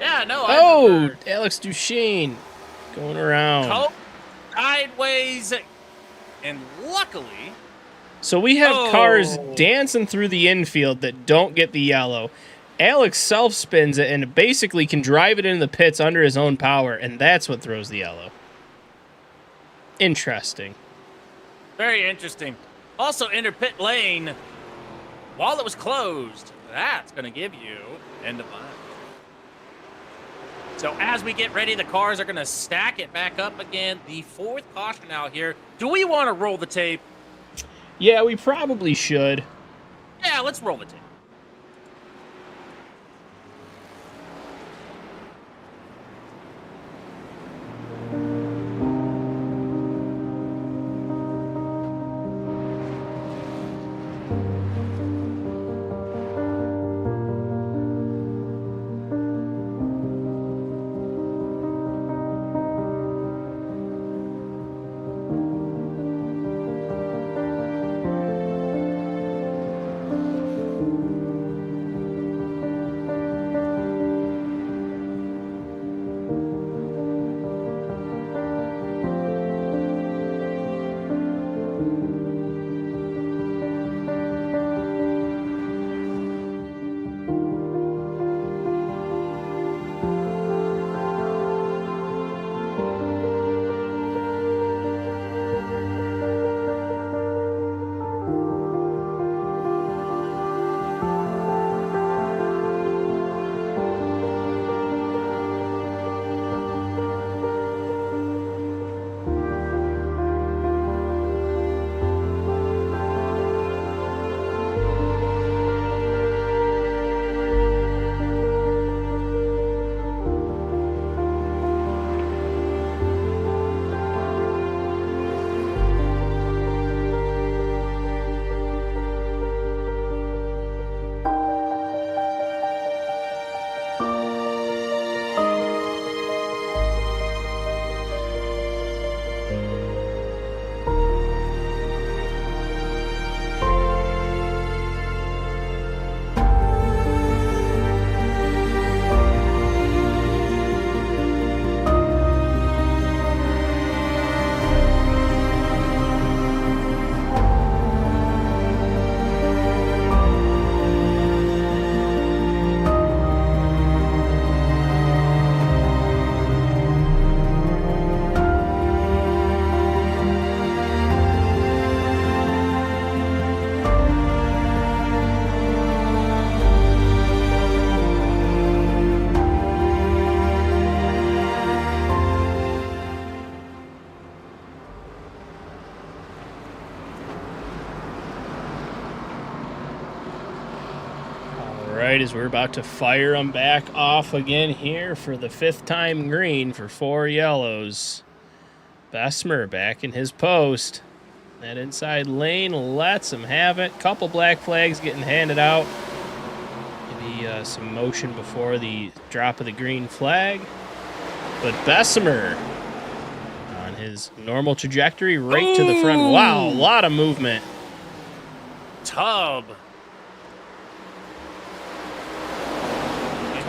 Yeah, no. Oh, Alex Duchesne going around. Sideways, and luckily. So we have cars dancing through the infield that don't get the yellow. Alex self-spins it and basically can drive it into the pits under his own power, and that's what throws the yellow. Interesting. Very interesting. Also, enter pit lane while it was closed. That's going to give you end of line. So as we get ready, the cars are going to stack it back up again. The 4th caution out here. Do we want to roll the tape? Yeah, we probably should. Yeah, let's roll the tape. Right as we're about to fire them back off again here for the 5th time green for 4 yellows. Bessemer back in his post. That inside lane lets him have it. Couple black flags getting handed out. Maybe some motion before the drop of the green flag. But Bessemer on his normal trajectory right to the front. Wow, a lot of movement. Tub.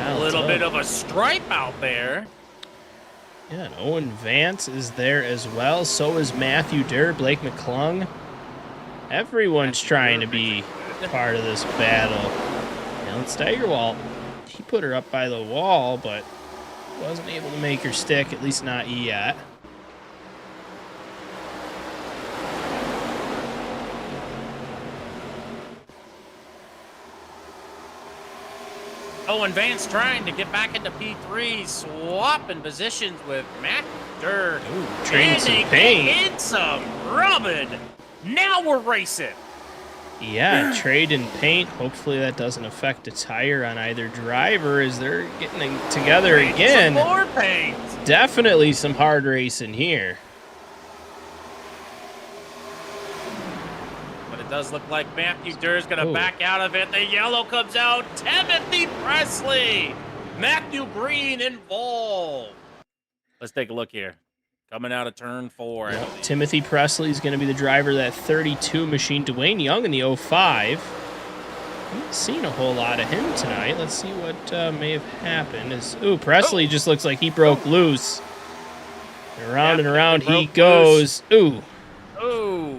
A little bit of a stripe out there. Yeah, and Owen Vance is there as well. So is Matthew Durr, Blake McClung. Everyone's trying to be part of this battle. Alan Steigerwald, he put her up by the wall, but wasn't able to make her stick, at least not yet. Owen Vance trying to get back into P3, swapping positions with Matt Durr. Ooh, trading some paint. In some rubbing. Now we're racing. Yeah, trade and paint. Hopefully that doesn't affect the tire on either driver as they're getting together again. Some more paint. Definitely some hard racing here. But it does look like Matthew Durr's going to back out of it. The yellow comes out. Timothy Presley. Matthew Green involved. Let's take a look here. Coming out of turn 4. Yep. Timothy Presley is going to be the driver of that 32 machine. Dwayne Young in the 05. Haven't seen a whole lot of him tonight. Let's see what may have happened. Presley just looks like he broke loose. Around and around he goes. Ooh.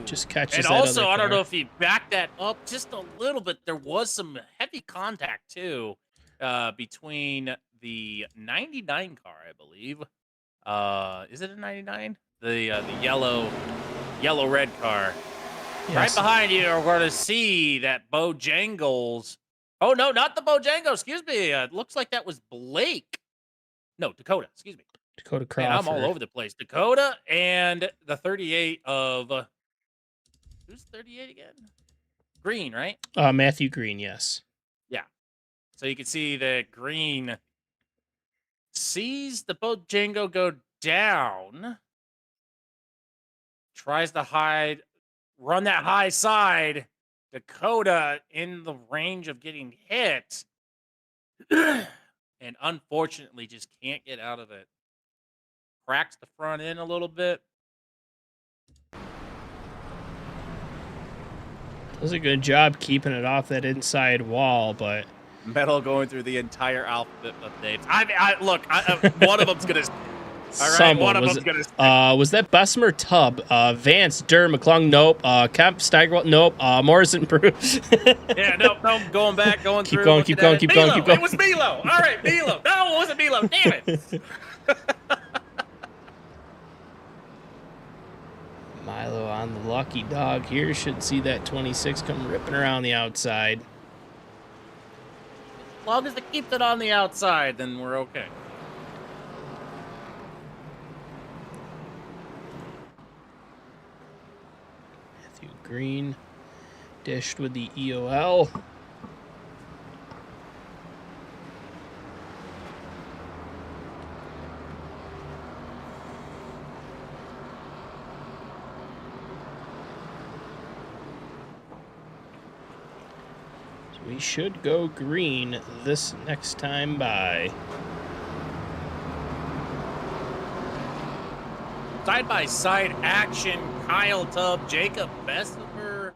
Just catches and that also, other I don't car. know if he backed that up just a little bit. There was some heavy contact, too, between the 99 car, I believe. Is it a 99? The yellow-red car. Yes. Right behind you, we're going to see that Bojangles. Oh, no, not the Bojangles. Excuse me. It looks like that was Blake. No, Dakota. Excuse me. Dakota Crawford. Man, I'm all over the place. Dakota and the 38 of... who's 38 again? Green, right? Matthew Green, yes. Yeah. So you can see that Green sees the Bojango go down. Tries to run that high side. Dakota in the range of getting hit. And unfortunately just can't get out of it. Cracks the front end a little bit. Does a good job keeping it off that inside wall, but... Metal going through the entire alphabet of names. Look, one of them's going to... All right, one of them's going to... was that Bessemer, Tubb, Vance, Durr, McClung? Nope. Kemp, Steigerwald? Nope. Morrison, Bruce. Yeah, nope. Going back, going keep through. Going, keep going. It was Milo. All right, Milo. No, it wasn't Milo. Damn it. Milo on the lucky dog here. Should see that 26 come ripping around the outside. As long as it keeps it on the outside, then we're okay. Matthew Green dished with the EOL. We should go green this next time by. Side-by-side action. Kyle Tubb, Jacob Bessemer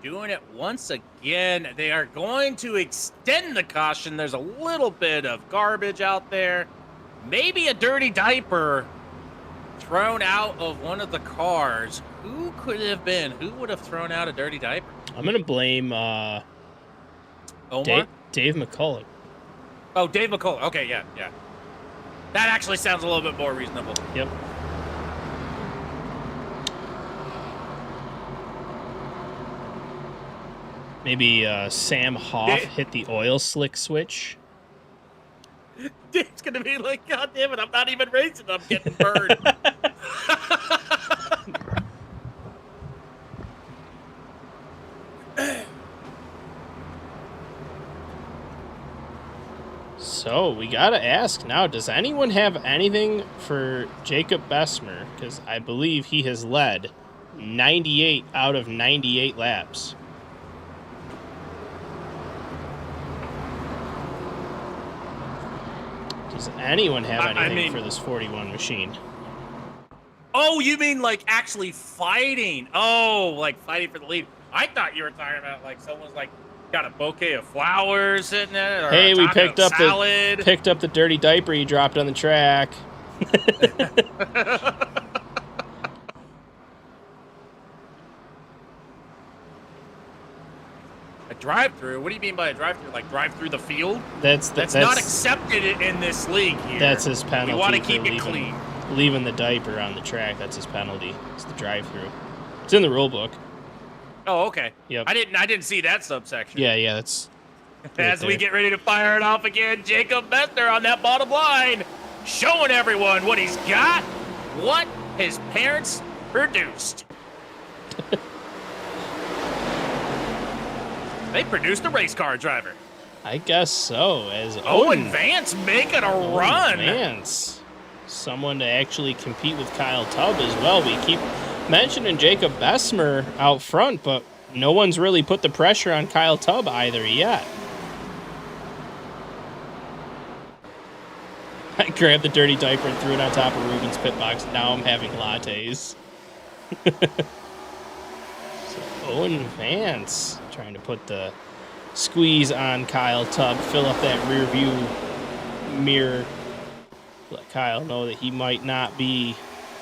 doing it once again. They are going to extend the caution. There's a little bit of garbage out there. Maybe a dirty diaper thrown out of one of the cars. Who could it have been? Who would have thrown out a dirty diaper? I'm going to blame... Omar? Dave McCulloch. Oh, Dave McCulloch. Okay, yeah. That actually sounds a little bit more reasonable. Yep. Maybe Sam Hoff hit the oil slick switch. Dave's going to be like, God damn it, I'm not even racing. I'm getting burned. So, we gotta ask now, does anyone have anything for Jacob Bessemer? Because I believe he has led 98 out of 98 laps. Does anyone have anything for this 41 machine? Oh, you mean like actually fighting? Oh, like fighting for the lead. I thought you were talking about like someone's like got a bouquet of flowers sitting there. Or hey, we picked up salad. the dirty diaper you dropped on the track. A drive-through? What do you mean by a drive-through? Like drive through the field? That's not accepted in this league here. That's his penalty. We want to keep it clean. Leaving the diaper on the track, that's his penalty. It's the drive-through. It's in the rule book. Oh, okay. Yep. I didn't see that subsection. Yeah, that's right As we there. get ready to fire it off again, Jacob Messner on that bottom line, showing everyone what he's got, what his parents produced. They produced a race car driver. I guess so. As Owen Vance making a run. Vance. Someone to actually compete with Kyle Tubb as well. We keep mentioning Jacob Bessemer out front, but no one's really put the pressure on Kyle Tubb either yet. I grabbed the dirty diaper and threw it on top of Ruben's pit box. Now I'm having lattes. So Owen Vance trying to put the squeeze on Kyle Tubb, fill up that rear view mirror. Let Kyle know that he might not be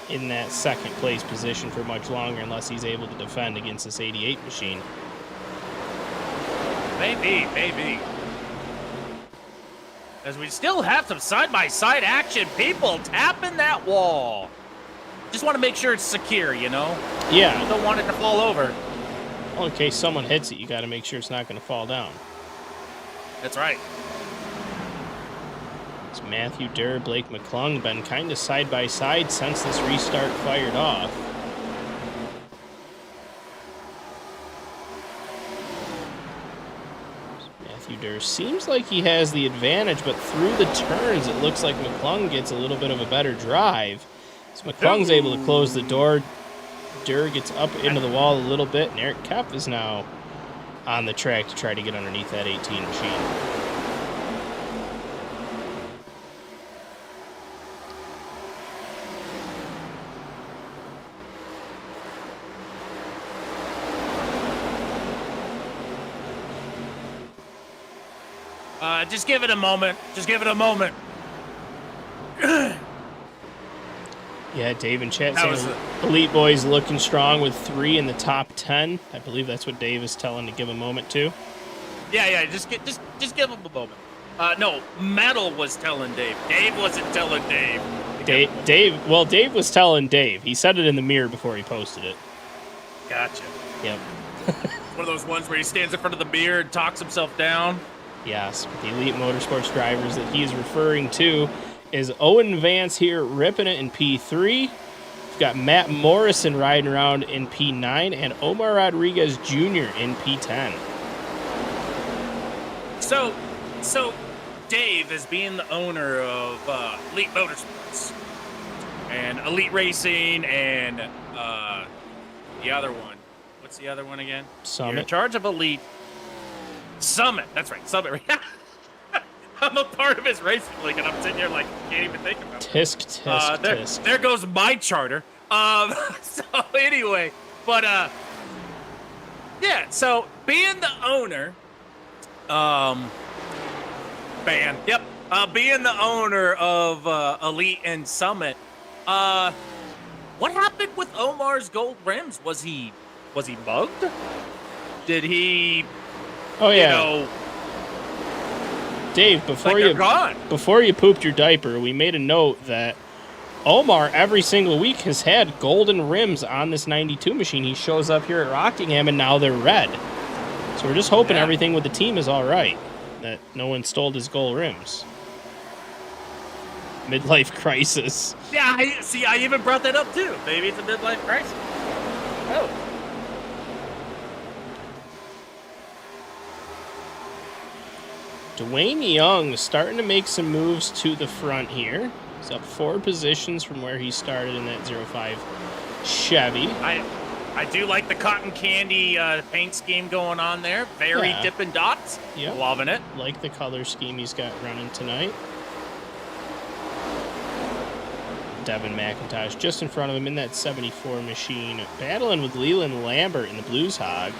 in that second place position for much longer unless he's able to defend against this 88 machine. Maybe. As we still have some side-by-side action, people tapping that wall. Just want to make sure it's secure, you know? Yeah. You don't want it to fall over. Well, in case someone hits it, you got to make sure it's not going to fall down. That's right. It's Matthew Durr, Blake McClung been kind of side-by-side since this restart fired off. Matthew Durr seems like he has the advantage, but through the turns, it looks like McClung gets a little bit of a better drive. So McClung's able to close the door. Durr gets up into the wall a little bit, and Eric Kopp is now on the track to try to get underneath that 18 machine. Just give it a moment. Yeah, Dave and Chat That saying Elite Boys looking strong with 3 in the top 10. I believe that's what Dave is telling to give a moment to. Yeah. Just give him a moment. No, Metal was telling Dave. Dave wasn't telling Dave. Dave was telling Dave. He said it in the mirror before he posted it. Gotcha. Yep. One of those ones where he stands in front of the mirror and talks himself down. Yes, the Elite Motorsports drivers that he's referring to is Owen Vance here ripping it in P3. We've got Matt Morrison riding around in P9 and Omar Rodriguez Jr. in P10. So Dave, as being the owner of Elite Motorsports and Elite Racing and the other one. What's the other one again? Summit. You're in charge of Elite. Summit. That's right. Summit. I'm a part of his racing league, and I'm sitting here like, can't even think about it. Tisk. There goes my charter. So anyway, but yeah. So being the owner, being the owner of Elite and Summit, what happened with Omar's gold rims? Was he bugged? Did he? Oh yeah. You know, Dave, before you pooped your diaper, we made a note that Omar every single week has had golden rims on this 92 machine. He shows up here at Rockingham and now they're red. So we're just hoping everything with the team is all right, that no one stole his gold rims. Midlife crisis. Yeah, I even brought that up too. Maybe it's a midlife crisis. Oh. Dwayne Young starting to make some moves to the front here. He's up 4 positions from where he started in that 05 Chevy. I do like the cotton candy paint scheme going on there. Very Dippin' Dots. Yep. Loving it. Like the color scheme he's got running tonight. Devin McIntosh just in front of him in that 74 machine, battling with Leland Lambert in the Blues Hog.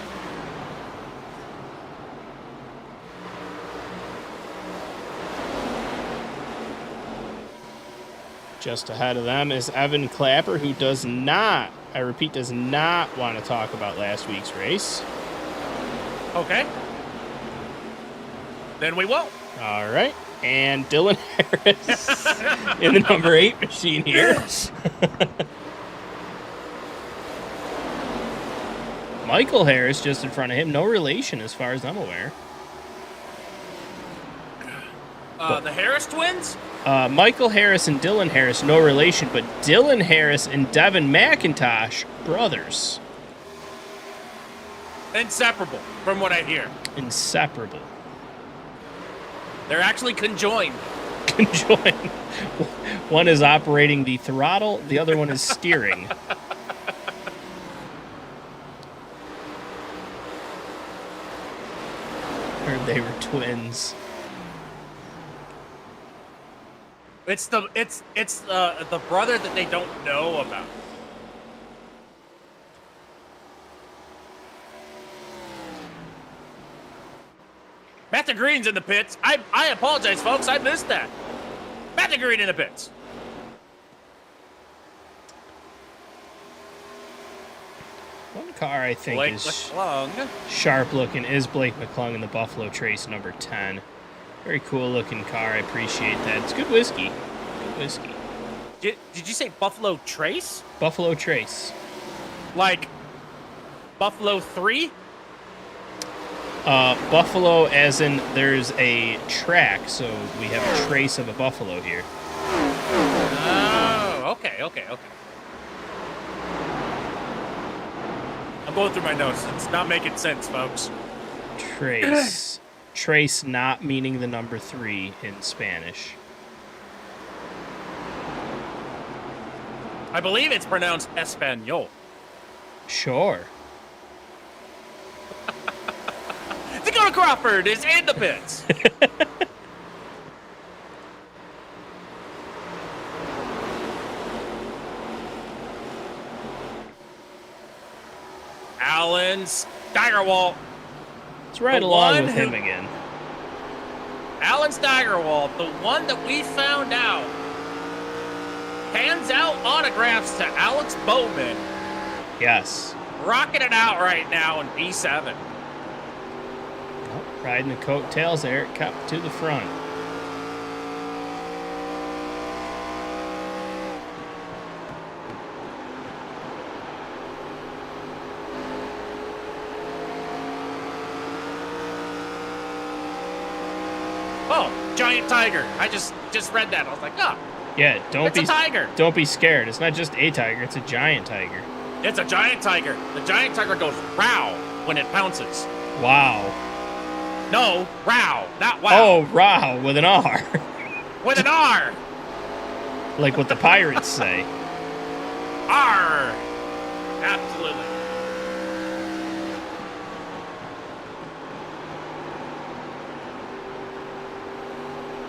Just ahead of them is Evan Clapper, who does not, I repeat, does not want to talk about last week's race. Okay. Then we won't. All right. And Dylan Harris in the number 8 machine here. Michael Harris just in front of him. No relation as far as I'm aware. The Harris twins? Michael Harris and Dylan Harris, no relation, but Dylan Harris and Devin McIntosh, brothers. Inseparable, from what I hear. Inseparable. They're actually conjoined. Conjoined. One is operating the throttle, the other one is steering. Heard they were twins. It's the brother that they don't know about. Matt the Green's in the pits. I apologize, folks. I missed that. Matt the Green in the pits. One car I think Blake is McClung. sharp looking is Blake McClung in the Buffalo Trace number 10. Very cool looking car. I appreciate that. It's good whiskey. Good whiskey. Did you say Buffalo Trace? Buffalo Trace. Like Buffalo 3? Buffalo as in there's a track, so we have a trace of a buffalo here. Oh, okay. I'm going through my notes. It's not making sense, folks. Trace. Trace not meaning the number 3 in Spanish. I believe it's pronounced Espanol. Sure. Dakota Crawford is in the pits. Alan Steigerwald. Let's ride along with him again. Alan Steigerwald, the one that we found out, hands out autographs to Alex Bowman. Yes. Rocking it out right now in B7. Riding the coattails, Eric Cup to the front. Oh, giant tiger. I just read that. I was like, oh. Yeah, It's a tiger. Don't be scared. It's not just a tiger, it's a giant tiger. It's a giant tiger. The giant tiger goes row when it pounces. Wow. No, row, not wow. Oh, row with an R. With an R. Like what the pirates say. R. Absolutely.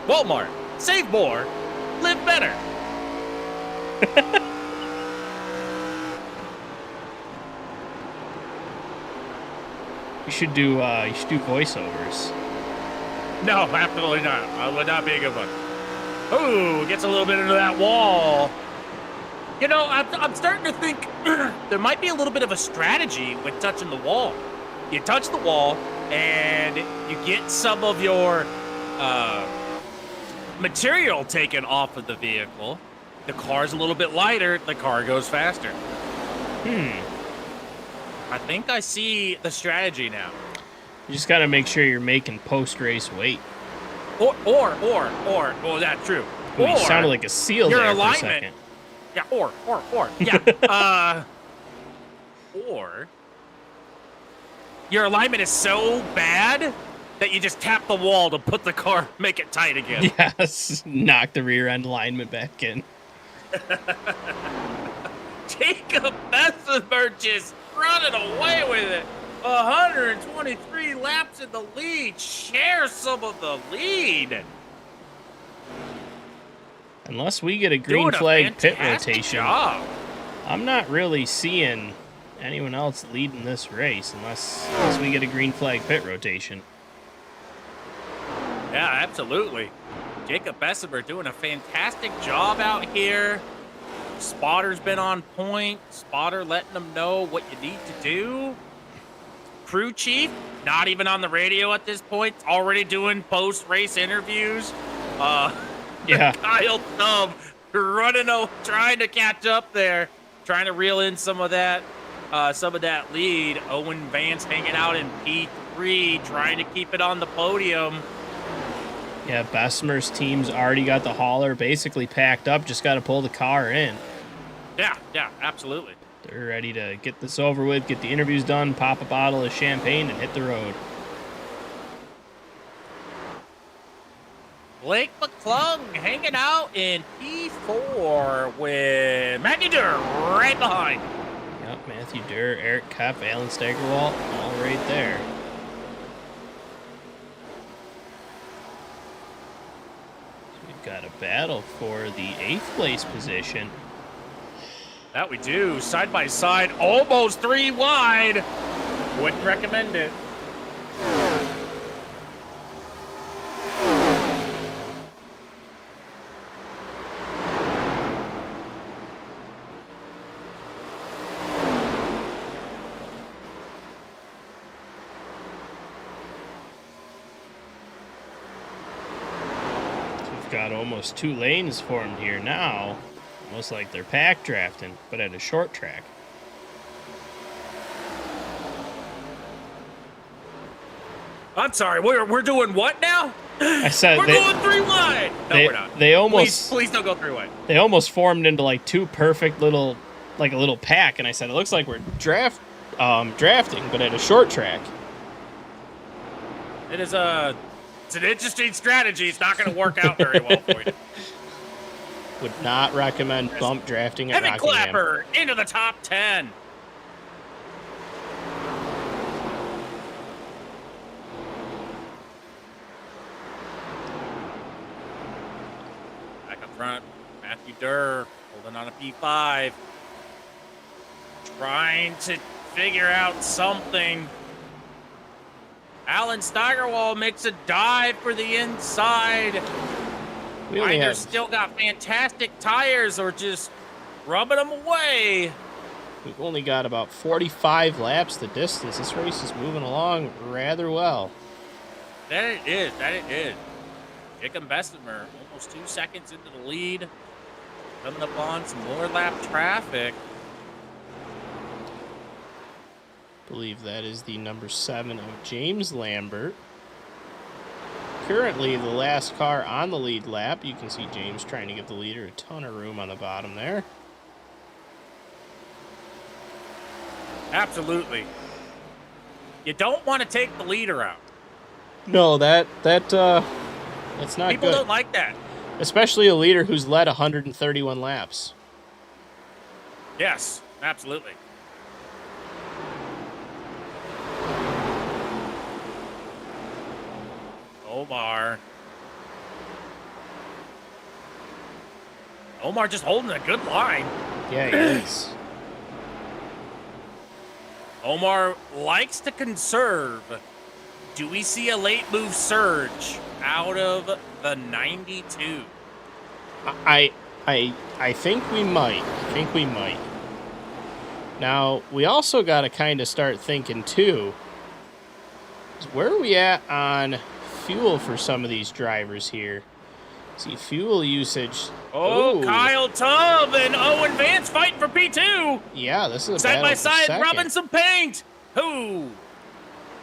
Walmart. Save more. Live better. You should do voiceovers. No, absolutely not. That would not be a good one. Ooh, gets a little bit into that wall. You know, I'm starting to think there might be a little bit of a strategy with touching the wall. You touch the wall, and you get some of your material taken off of the vehicle. The car's a little bit lighter. The car goes faster. I think I see the strategy now. You just got to make sure you're making post-race weight. Or, that's true. Ooh, you sounded like a seal your there alignment. for a second. Yeah, or. Yeah. Or your alignment is so bad that you just tap the wall to put the car, make it tight again. Yes, knock the rear end alignment back in. Jacob Bessemer just running away with it. 123 laps in the lead. Share some of the lead. Unless we get a green flag pit rotation, job. I'm not really seeing anyone else leading this race unless we get a green flag pit rotation. Yeah, absolutely. Jacob Bessemer doing a fantastic job out here. Spotter's been on point. Spotter letting them know what you need to do. Crew chief, not even on the radio at this point, already doing post-race interviews. Yeah. Kyle Tubb running over, trying to catch up there, trying to reel in some of that lead. Owen Vance hanging out in P3, trying to keep it on the podium. Yeah, Bessemer's team's already got the hauler basically packed up, just got to pull the car in. Yeah, absolutely. They're ready to get this over with, get the interviews done, pop a bottle of champagne, and hit the road. Blake McClung hanging out in P4 with Matthew Durr right behind. Yep, Matthew Durr, Eric Kopp, Alan Steigerwalt, all right there. So we've got a battle for the 8th place position. That we do. Side by side, almost 3 wide. Wouldn't recommend it. We've got almost 2 lanes formed here now. Almost like they're pack drafting, but at a short track. I'm sorry, we're doing what now? I said we're going 3 wide. No, we're not. They almost please don't go 3 wide. They almost formed into like 2 perfect little, like a little pack, and I said it looks like we're drafting, but at a short track. It's an interesting strategy. It's not going to work out very well for you. Would not recommend bump drafting at Heavy Rockingham. Clapper into the top 10. Back up front, Matthew Durr holding on a P5. Trying to figure out something. Alan Steigerwald makes a dive for the inside. Minder's still got fantastic tires, or just rubbing them away. We've only got about 45 laps the distance. This race is moving along rather well. That it is. Jacob Bessemer almost 2 seconds into the lead. Coming up on some more lap traffic. I believe that is the number 7 of James Lambert. Currently the last car on the lead lap. You can see James trying to give the leader a ton of room on the bottom there. Absolutely. You don't want to take the leader out. No, that's not People good. don't like that. Especially a leader who's led 131 laps. Yes, absolutely. Omar just holding a good line. Yeah, he is. Omar likes to conserve. Do we see a late move surge out of the 92? I think we might. Now, we also got to kind of start thinking, too, is where are we at on fuel for some of these drivers here? See, fuel usage. Oh, Kyle Tubb and Owen Vance fighting for P2. Yeah, this is a side by side, rubbing rubbing some paint. Who?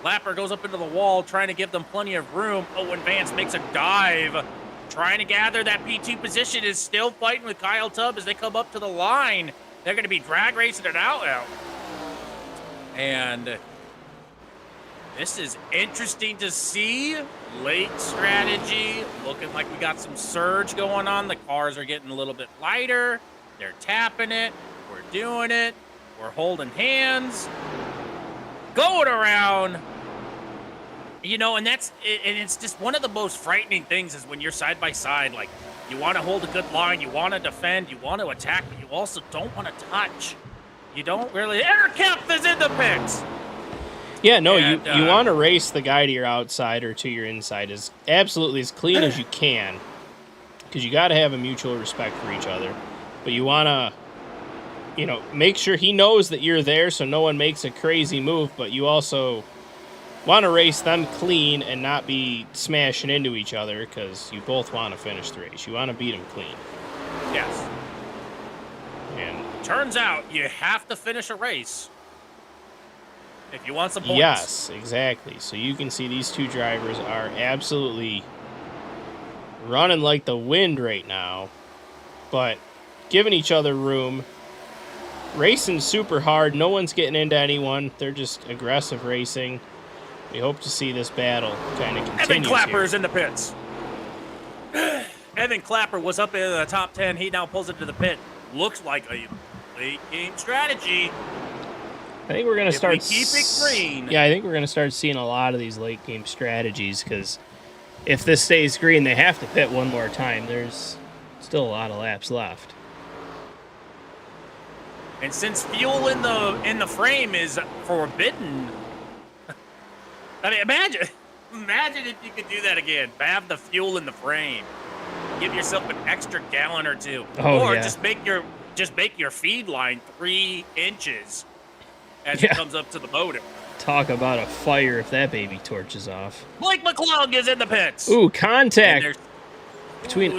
Lapper goes up into the wall, trying to give them plenty of room. Owen Vance makes a dive, trying to gather that P2 position. Is still fighting with Kyle Tubb as they come up to the line. They're going to be drag racing it out now. And this is interesting to see. Late strategy. Looking like we got some surge going on. The cars are getting a little bit lighter. They're tapping it. We're doing it. We're holding hands. Going around. You know, and it's just one of the most frightening things is when you're side by side. Like, you want to hold a good line. You want to defend. You want to attack. But you also don't want to touch. You don't really. Eric Kemp is in the pits. Yeah, no, you want to race the guy to your outside or to your inside as absolutely as clean as you can. because you got to have a mutual respect for each other. But you want to, you know, make sure he knows that you're there so no one makes a crazy move, but you also want to race them clean and not be smashing into each other because you both want to finish the race. You want to beat them clean. Yes. And turns out you have to finish a race if you want some points. Yes, exactly. So you can see these two drivers are absolutely running like the wind right now, but giving each other room. Racing super hard. No one's getting into anyone. They're just aggressive racing. We hope to see this battle kind of continue. Evan Clapper is in the pits. Evan Clapper was up in the top 10. He now pulls into the pit. Looks like a late game strategy. I think we're going to start... keep it green. Yeah, I think we're going to start seeing a lot of these late game strategies because if this stays green, they have to pit one more time. There's still a lot of laps left. And since fuel in the frame is forbidden, I mean, imagine if you could do that again. Have the fuel in the frame. Give yourself an extra gallon or two, or just make your feed line 3 inches as it comes up to the motor. Talk about a fire if that baby torches off. Blake McClung is in the pits. Ooh, contact between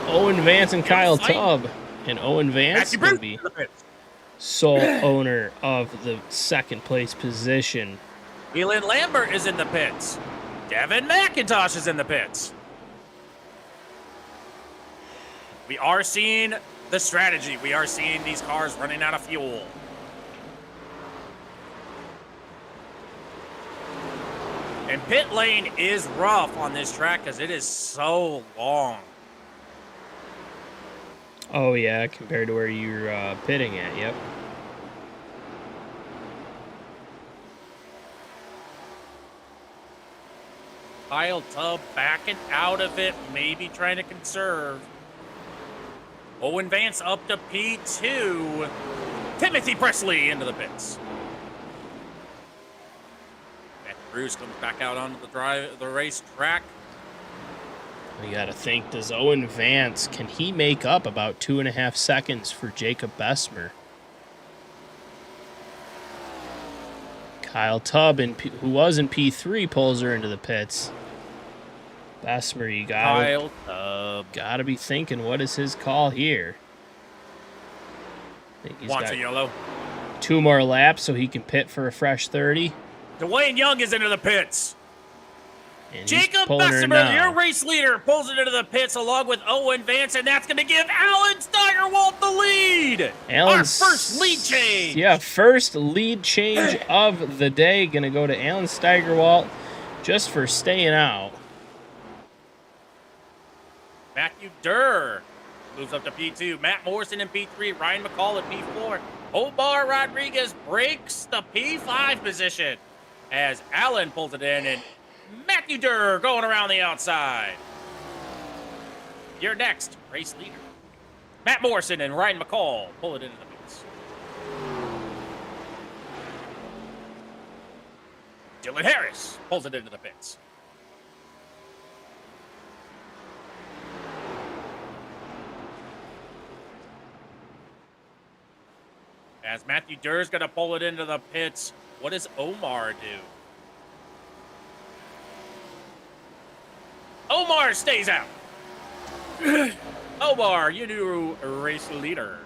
Owen Vance and Kyle Tubb. And Owen Vance will be sole owner of the second place position. Elin Lambert is in the pits. Devin McIntosh is in the pits. We are seeing the strategy. We are seeing these cars running out of fuel. And pit lane is rough on this track because it is so long. Oh, yeah, compared to where you're pitting at, yep. Kyle Tubb backing out of it, maybe trying to conserve. Owen Vance up to P2. Timothy Presley into the pits. Matt Bruce comes back out onto the racetrack. We got to think, does Owen Vance, can he make up about 2.5 seconds for Jacob Bessemer? Kyle Tubb, who was in P3, pulls her into the pits. Bessemer, you gotta be thinking, what is his call here? I think he's Wants got a yellow. 2 more laps so he can pit for a fresh 30. Dwayne Young is into the pits. And Jacob Bessemer, your race leader, pulls it into the pits along with Owen Vance, and that's going to give Alan Steigerwalt the lead. Our first lead change. Yeah, first lead change of the day. Going to go to Alan Steigerwalt just for staying out. Matthew Durr moves up to P2. Matt Morrison in P3. Ryan McCall in P4. Omar Rodriguez breaks the P5 position as Alan pulls it in, and Matthew Durr going around the outside. Your next race leader. Matt Morrison and Ryan McCall pull it into the pits. Dylan Harris pulls it into the pits. As Matthew Durr's going to pull it into the pits, what does Omar do? Omar stays out. Omar, you new race leader.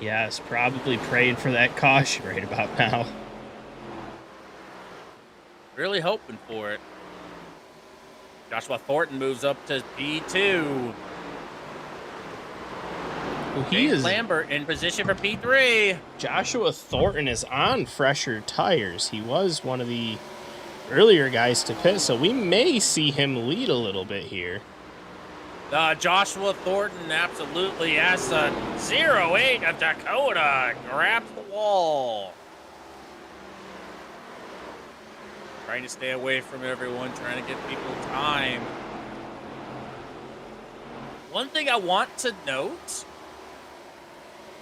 Yes, probably praying for that caution right about now. Really hoping for it. Joshua Thornton moves up to P2. Well, he is Lambert in position for P3. Joshua Thornton is on fresher tires. He was one of the earlier guys to pit, so we may see him lead a little bit here. Joshua Thornton absolutely has a 08 of Dakota. Grabs the wall. Trying to stay away from everyone, trying to get people time. One thing I want to note,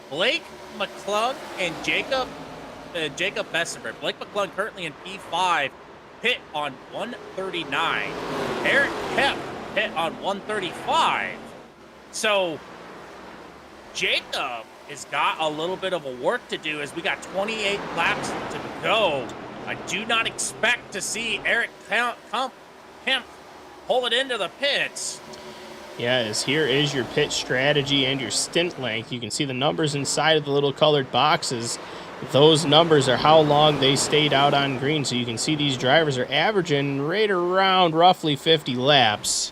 Blake McClung and Jacob Bessemer. Blake McClung currently in P5, pit on 139. Eric Kemp pit on 135. So Jacob has got a little bit of a work to do as we got 28 laps to go. I do not expect to see Eric Kemp pull it into the pits. Yeah, as here is your pit strategy and your stint length. You can see the numbers inside of the little colored boxes. Those numbers are how long they stayed out on green. So you can see these drivers are averaging right around roughly 50 laps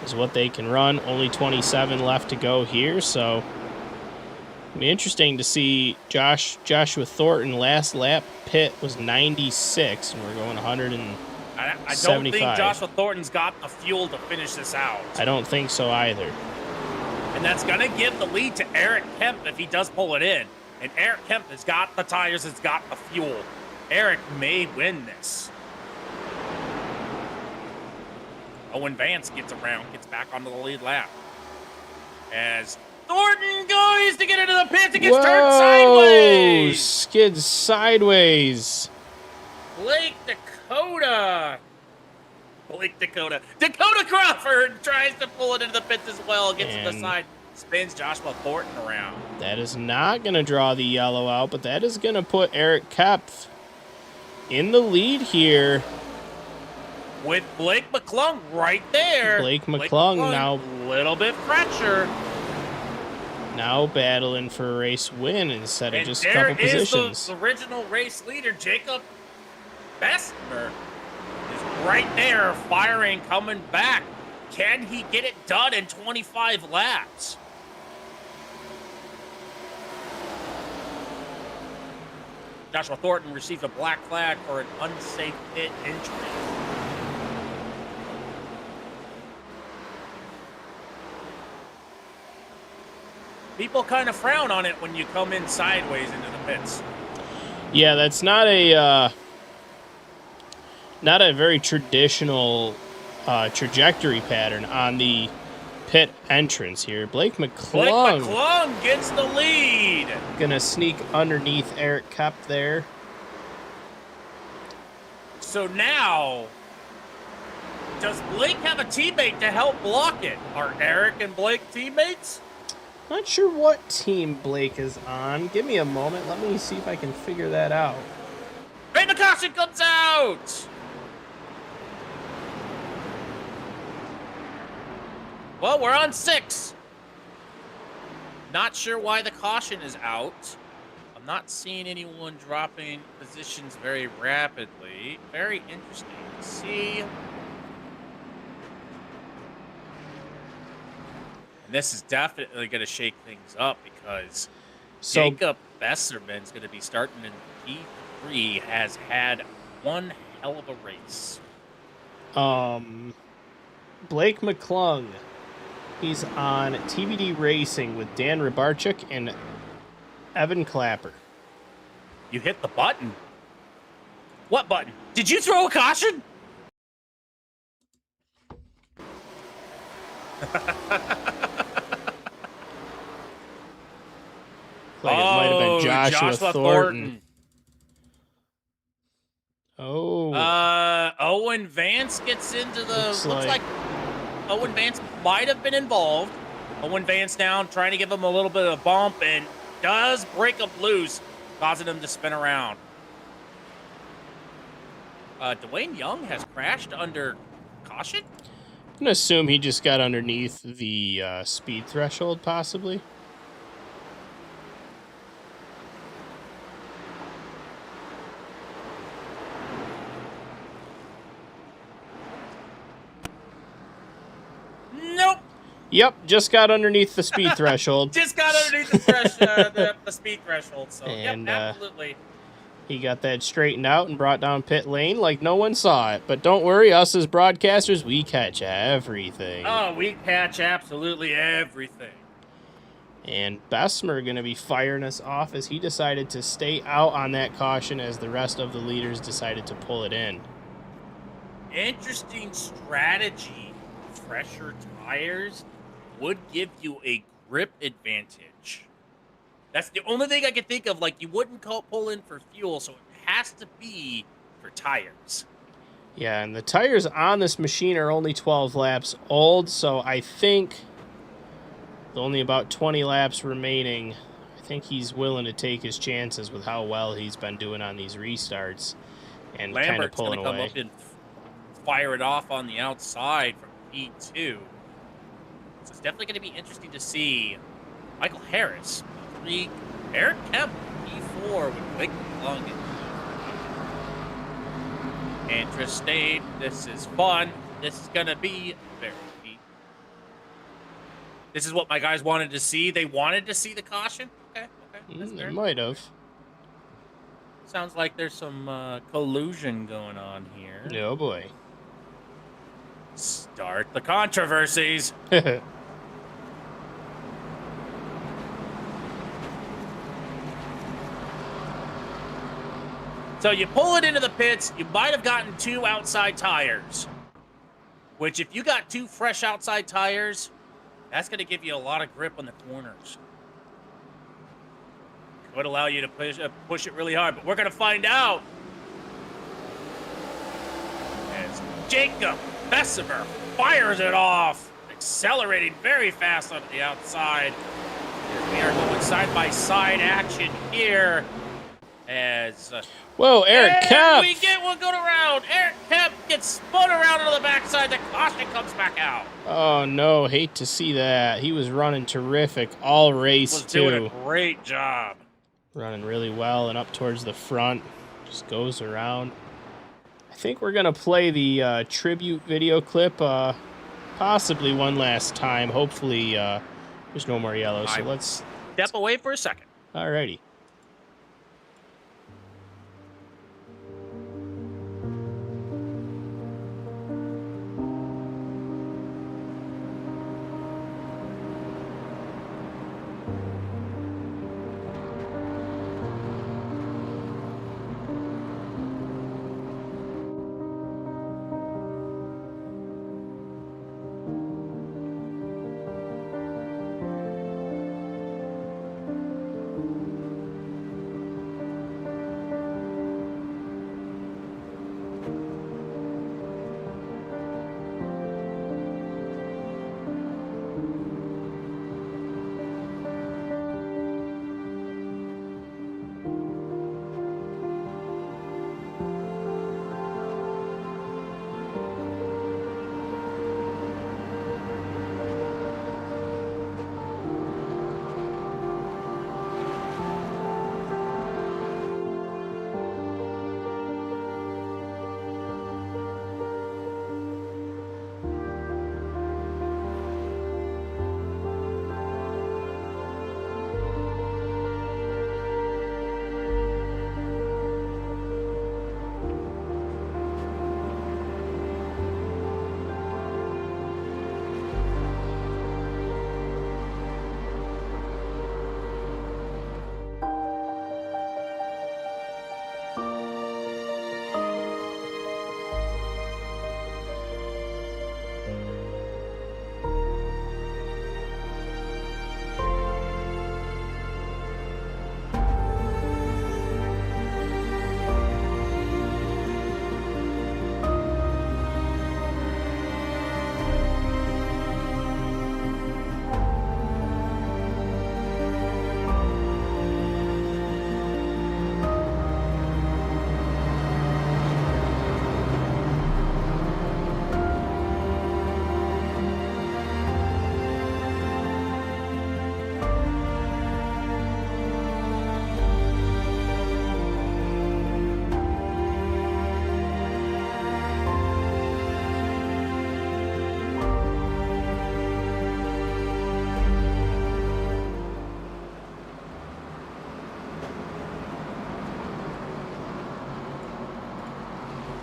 is what they can run. Only 27 left to go here, so it'll be interesting to see. Joshua Thornton last lap pit was 96, and we're going 175. I don't think Joshua Thornton's got the fuel to finish this out. I don't think so either. And that's going to give the lead to Eric Kemp if he does pull it in. And Eric Kemp has got the tires, has got the fuel. Eric may win this. Owen Vance gets back onto the lead lap. As Thornton goes to get into the pits, it gets turned sideways. Skids sideways. Dakota Crawford tries to pull it into the pits as well. Gets to the side, spins Joshua Thornton around. That is not going to draw the yellow out, but that is going to put Eric Kempf in the lead here. With Blake McClung right there. Blake McClung now a little bit fresher. Now battling for a race win instead of just a couple positions. The original race leader, Jacob Bessemer, is right there firing, coming back. Can he get it done in 25 laps? Joshua Thornton received a black flag for an unsafe pit entry. People kind of frown on it when you come in sideways into the pits. Yeah, that's not a very traditional trajectory pattern on the pit entrance here. Blake McClung gets the lead. Gonna sneak underneath Eric Kemp there. So now, does Blake have a teammate to help block it? Are Eric and Blake teammates? Not sure what team Blake is on. Give me a moment. Let me see if I can figure that out. And the caution comes out! Well, we're on 6. Not sure why the caution is out. I'm not seeing anyone dropping positions very rapidly. Very interesting to see. And this is definitely going to shake things up because Jacob Besserman's going to be starting in P3, has had one hell of a race. Blake McClung, he's on TBD Racing with Dan Rybarczyk and Evan Clapper. You hit the button. What button? Did you throw a caution? Like it might have been Joshua Thornton. Owen Vance gets into the... Looks like Owen Vance might have been involved. Owen Vance down, trying to give him a little bit of a bump, and does break him loose, causing him to spin around. Dwayne Young has crashed under caution? I'm going to assume he just got underneath the speed threshold, possibly. Nope. Yep, just got underneath the speed threshold. Just got underneath the speed threshold. So, and, yep, absolutely. He got that straightened out and brought down pit lane like no one saw it. But don't worry, us as broadcasters, we catch everything. Oh, we catch absolutely everything. And Bessemer going to be firing us off as he decided to stay out on that caution as the rest of the leaders decided to pull it in. Interesting strategy. Fresher tires would give you a grip advantage. That's the only thing I can think of. Like, you wouldn't pull in for fuel, so it has to be for tires. Yeah, and the tires on this machine are only 12 laps old, so I think with only about 20 laps remaining, I think he's willing to take his chances with how well he's been doing on these restarts and kind of Lambert's pulling going to come away. up and fire it off on the outside from P2. So it's definitely going to be interesting to see Michael Harris, P3, Eric Kemp, P4 with Blake Long. Interesting. This is fun. This is going to be very neat. This is what my guys wanted to see. They wanted to see the caution. Okay. They might have. Sounds like there's some collusion going on here. Oh boy. Start the controversies. So you pull it into the pits, you might have gotten 2 outside tires, which if you got 2 fresh outside tires, that's going to give you a lot of grip on the corners. Could allow you to push it really hard, but we're going to find out as Jacob Bessemer fires it off, accelerating very fast onto the outside. We are going side-by-side action here as... Whoa, Eric Kemp! We get one going around. Eric Kemp gets spun around on the backside. The caution comes back out. Oh, no. Hate to see that. He was running terrific all race, too. Was doing a great job. Running really well and up towards the front. Just goes around. I think we're going to play the tribute video clip possibly one last time. Hopefully there's no more yellow, so let's... Step away for a second. Alrighty.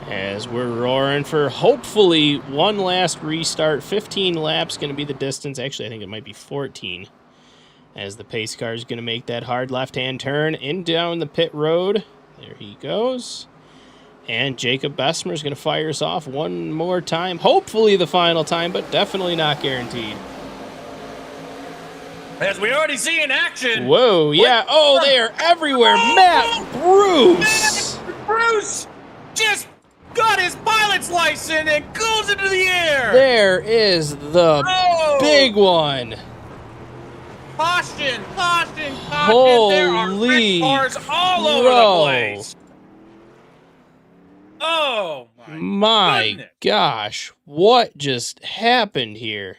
As we're roaring for hopefully one last restart. 15 laps going to be the distance. Actually, I think it might be 14. As the pace car is going to make that hard left-hand turn in down the pit road. There he goes. And Jacob Bessemer is going to fire us off one more time. Hopefully the final time, but definitely not guaranteed. As we already see in action. Whoa, yeah. Oh, they are everywhere. Matt Bruce. Bruce just got his pilot slicing and goes into the air. There is the big one. Caution, caution, caution. Holy there are wrecked cars all over the place. Oh, my goodness. gosh. What just happened here?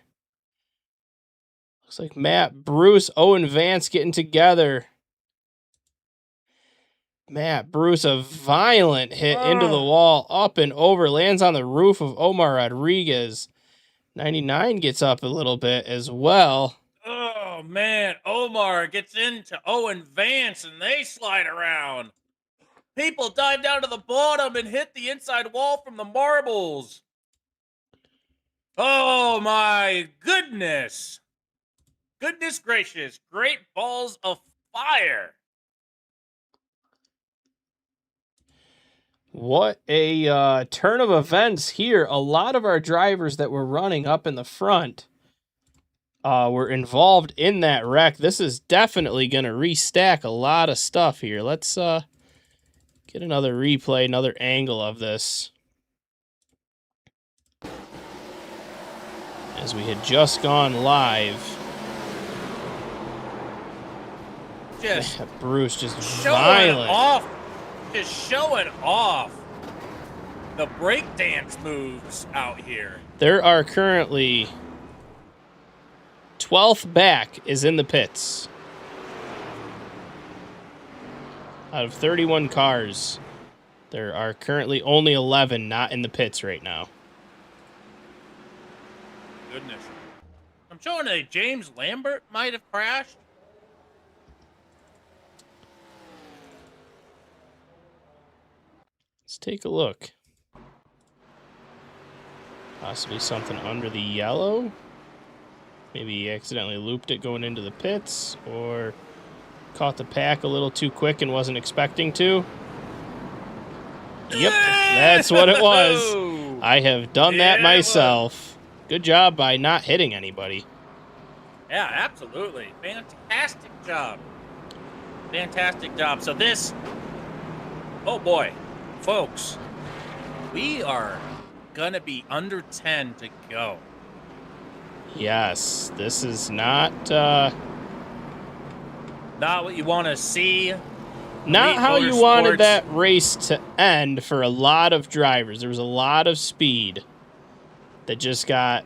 Looks like Matt, Bruce, Owen Vance getting together. Matt Bruce, a violent hit into the wall, up and over, lands on the roof of Omar Rodriguez. 99 gets up a little bit as well. Oh, man. Omar gets into Owen Vance, and they slide around. People dive down to the bottom and hit the inside wall from the marbles. Oh, my goodness. Goodness gracious. Great balls of fire. What a turn of events here. A lot of our drivers that were running up in the front were involved in that wreck. This is definitely going to restack a lot of stuff here. Let's get another replay, another angle of this. As we had just gone live. Bruce just violent. Just showing off the breakdance moves out here. There are currently 12th back is in the pits. Out of 31 cars, there are currently only 11 not in the pits right now. Goodness. I'm showing that James Lambert might have crashed. Let's take a look. Possibly something under the yellow. Maybe he accidentally looped it going into the pits, or caught the pack a little too quick and wasn't expecting to. Yep, that's what it was. I have done that myself. Good job by not hitting anybody. Yeah, absolutely. Fantastic job. Fantastic job. So this, oh boy. Folks, we are going to be under 10 to go. Yes, this is not what you want to see. Not how you wanted that race to end for a lot of drivers. There was a lot of speed that just got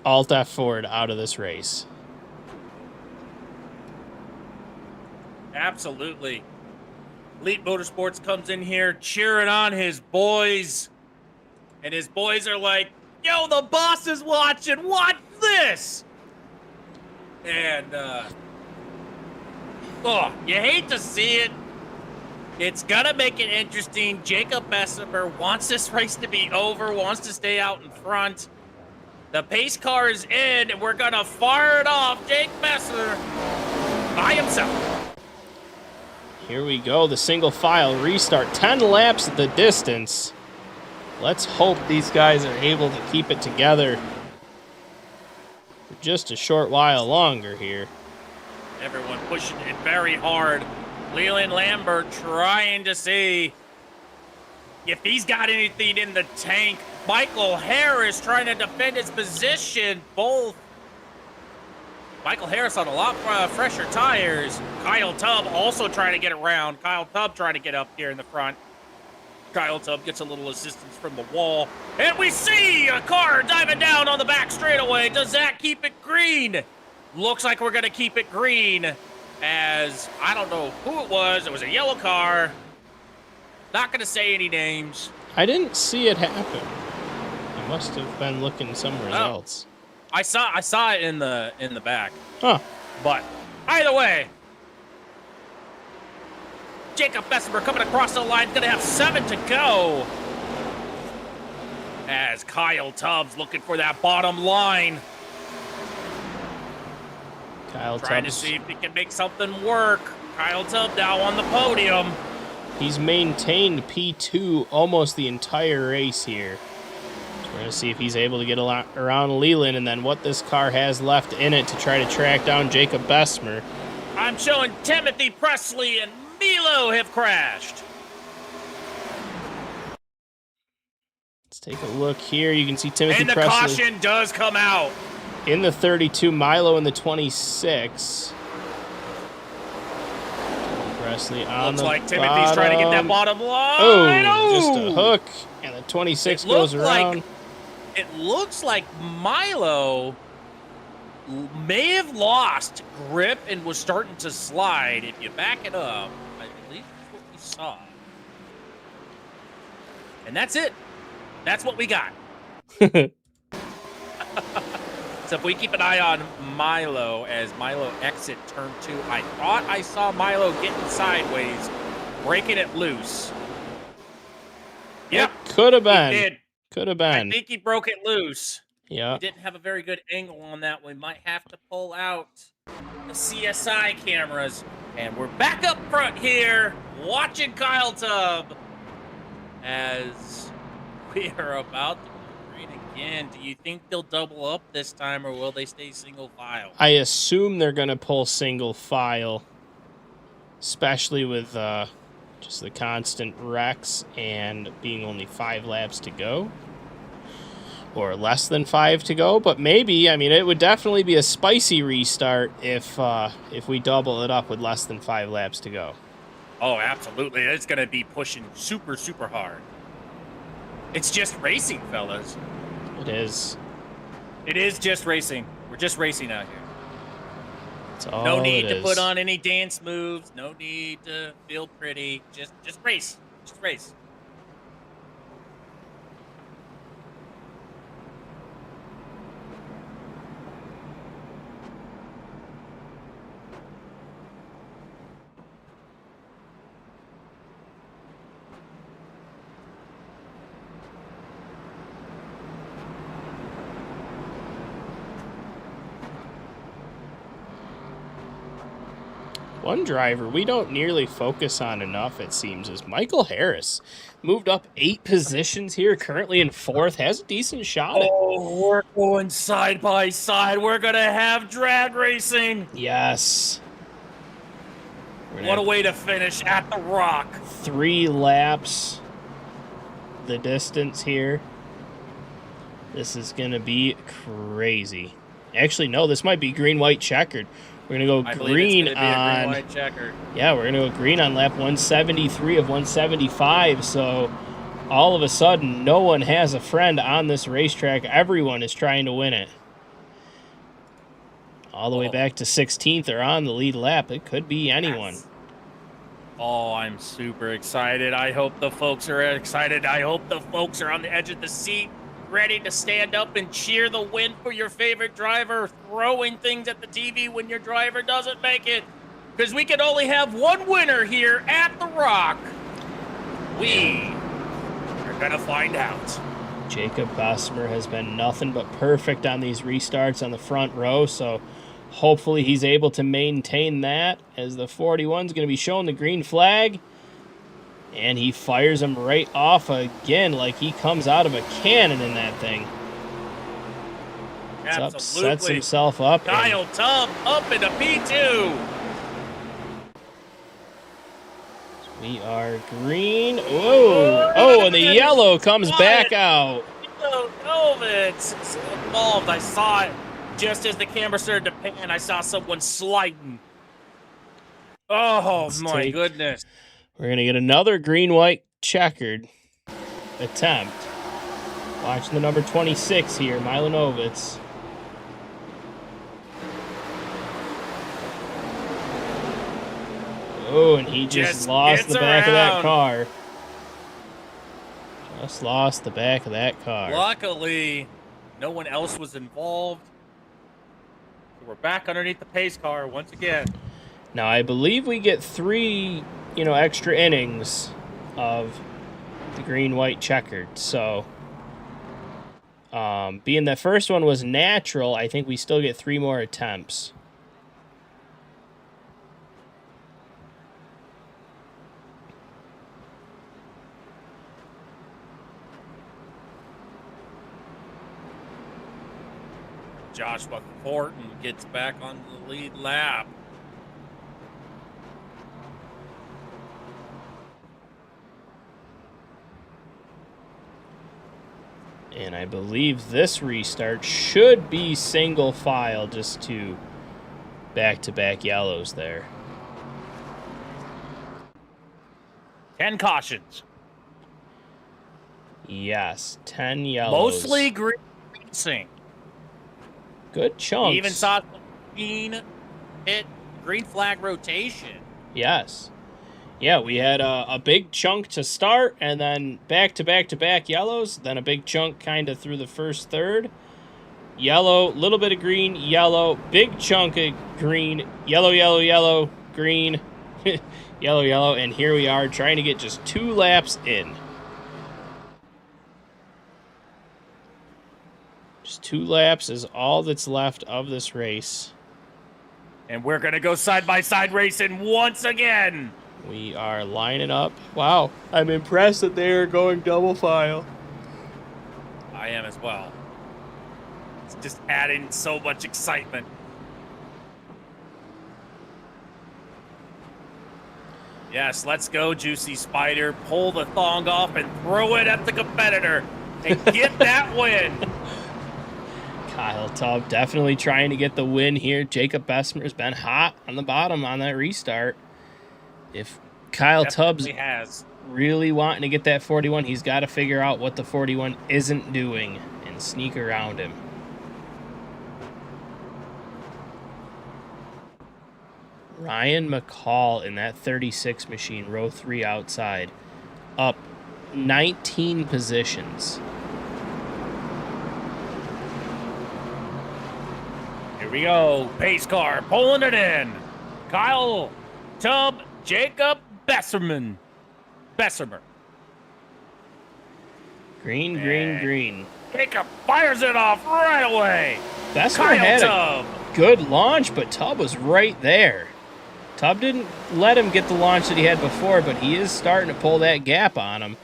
Alt F4'd out of this race. Absolutely. Elite Motorsports comes in here cheering on his boys. And his boys are like, yo, the boss is watching. Watch this. And, you hate to see it. It's going to make it interesting. Jacob Bessemer wants this race to be over, wants to stay out in front. The pace car is in, and we're going to fire it off. Jake Bessemer by himself. Here we go, the single file restart. 10 laps at the distance. Let's hope these guys are able to keep it together for just a short while longer here. Everyone pushing it very hard. Leland Lambert trying to see if he's got anything in the tank. Michael Harris trying to defend his position. Both Michael Harris on a lot fresher tires. Kyle Tubb also trying to get around. Kyle Tubb trying to get up here in the front. Kyle Tubb gets a little assistance from the wall. And we see a car diving down on the back straightaway. Does that keep it green? Looks like we're going to keep it green, as I don't know who it was. It was a yellow car. Not going to say any names. I didn't see it happen. I must have been looking somewhere else. I saw it in the back. Huh. But either way, Jacob Bessemer coming across the line, going to have 7 to go. As Kyle Tubbs looking for that bottom line. Kyle trying Tubbs to see if he can make something work. Kyle Tubbs now on the podium. He's maintained P2 almost the entire race here. We're going to see if he's able to get around Leland and then what this car has left in it to try to track down Jacob Bessemer. I'm showing Timothy Presley and Milo have crashed. Let's take a look here. You can see Timothy And the Presley caution does come out. in the 32, Milo in the 26. Presley on Looks the like Timothy's trying to get that bottom line. Oh, just a hook, and the 26 goes around. It looks like Milo may have lost grip and was starting to slide. If you back it up, I believe that's what we saw. And that's it. That's what we got. So if we keep an eye on Milo as Milo exit turn 2, I thought I saw Milo getting sideways, breaking it loose. Yep. Could have been. He did. Could have been. I think he broke it loose. Yeah. He didn't have a very good angle on that. We might have to pull out the CSI cameras. And we're back up front here, watching Kyle Tubb as we are about to green again. Do you think they'll double up this time, or will they stay single file? I assume they're going to pull single file, especially with just the constant wrecks and being only 5 laps to go. Or less than 5 to go, but maybe, I mean, it would definitely be a spicy restart if we double it up with less than 5 laps to go. Oh, absolutely. It's going to be pushing super, super hard. It's just racing, fellas. It is. It is just racing. We're just racing out here. That's all no need it to is. put on any dance moves. No need to feel pretty. Just race. Just race. One driver we don't nearly focus on enough, it seems, is Michael Harris. Moved up 8 positions here, currently in 4th, has a decent shot. Oh, we're going side by side. We're going to have drag racing. Yes. What a way to finish at the Rock. 3 laps the distance here. This is going to be crazy. Actually, no, this might be green-white checkered. We're going to go green on... green-white checkered. Yeah, we're going to go green on lap 173 of 175, so all of a sudden, no one has a friend on this racetrack. Everyone is trying to win it. All the way back to 16th or on the lead lap. It could be anyone. Yes. Oh, I'm super excited. I hope the folks are excited. I hope the folks are on the edge of the seat, ready to stand up and cheer the win for your favorite driver, throwing things at the TV when your driver doesn't make it. Because we can only have one winner here at the Rock. We are going to find out. Jacob Bessemer has been nothing but perfect on these restarts on the front row, so hopefully he's able to maintain that as the 41's going to be showing the green flag. And he fires him right off again like he comes out of a cannon in that thing. Absolutely. Sets himself up. Kyle Tubb up into P2. We are green. Whoa. Oh, and the yellow comes back out. No, it's involved. I saw it just as the camera started to pan. I saw someone sliding. Oh, my goodness. We're going to get another green-white checkered attempt. Watching the number 26 here, Milanovitz. Oh, and he just lost the back of that car. Just lost the back of that car. Luckily, no one else was involved. So we're back underneath the pace car once again. Now, I believe we get 3, extra innings of the green-white checkered. So, being the first one was natural, I think we still get 3 more attempts. Joshua Thornton gets back on the lead lap. And I believe this restart should be single file just to back-to-back yellows there. 10 cautions. Yes, 10 yellows. Mostly green racing. Good chunks. You even saw green hit green flag rotation. Yes. Yeah, we had a big chunk to start, and then back-to-back-to-back yellows, then a big chunk kind of through the first third. Yellow, little bit of green, yellow, big chunk of green, yellow, yellow, yellow, green, yellow, yellow, and here we are trying to get just 2 laps in. Just 2 laps is all that's left of this race. And we're going to go side-by-side racing once again. We are lining up. Wow, I'm impressed that they are going double file. I am as well. It's just adding so much excitement. Yes, let's go, Juicy Spider. Pull the thong off and throw it at the competitor and get that win. Kyle Tubb definitely trying to get the win here. Jacob Bessemer's been hot on the bottom on that restart. If Kyle Tubbs really wanting to get that 41, he's got to figure out what the 41 isn't doing and sneak around him. Ryan McCall in that 36 machine, row 3 outside, up 19 positions. Here we go. Pace car pulling it in. Kyle Tubb, Jacob Bessemer. Green, green, green. Jacob fires it off right away. Bessemer had a good launch, but Tubb was right there. Tubb didn't let him get the launch that he had before, but he is starting to pull that gap on him.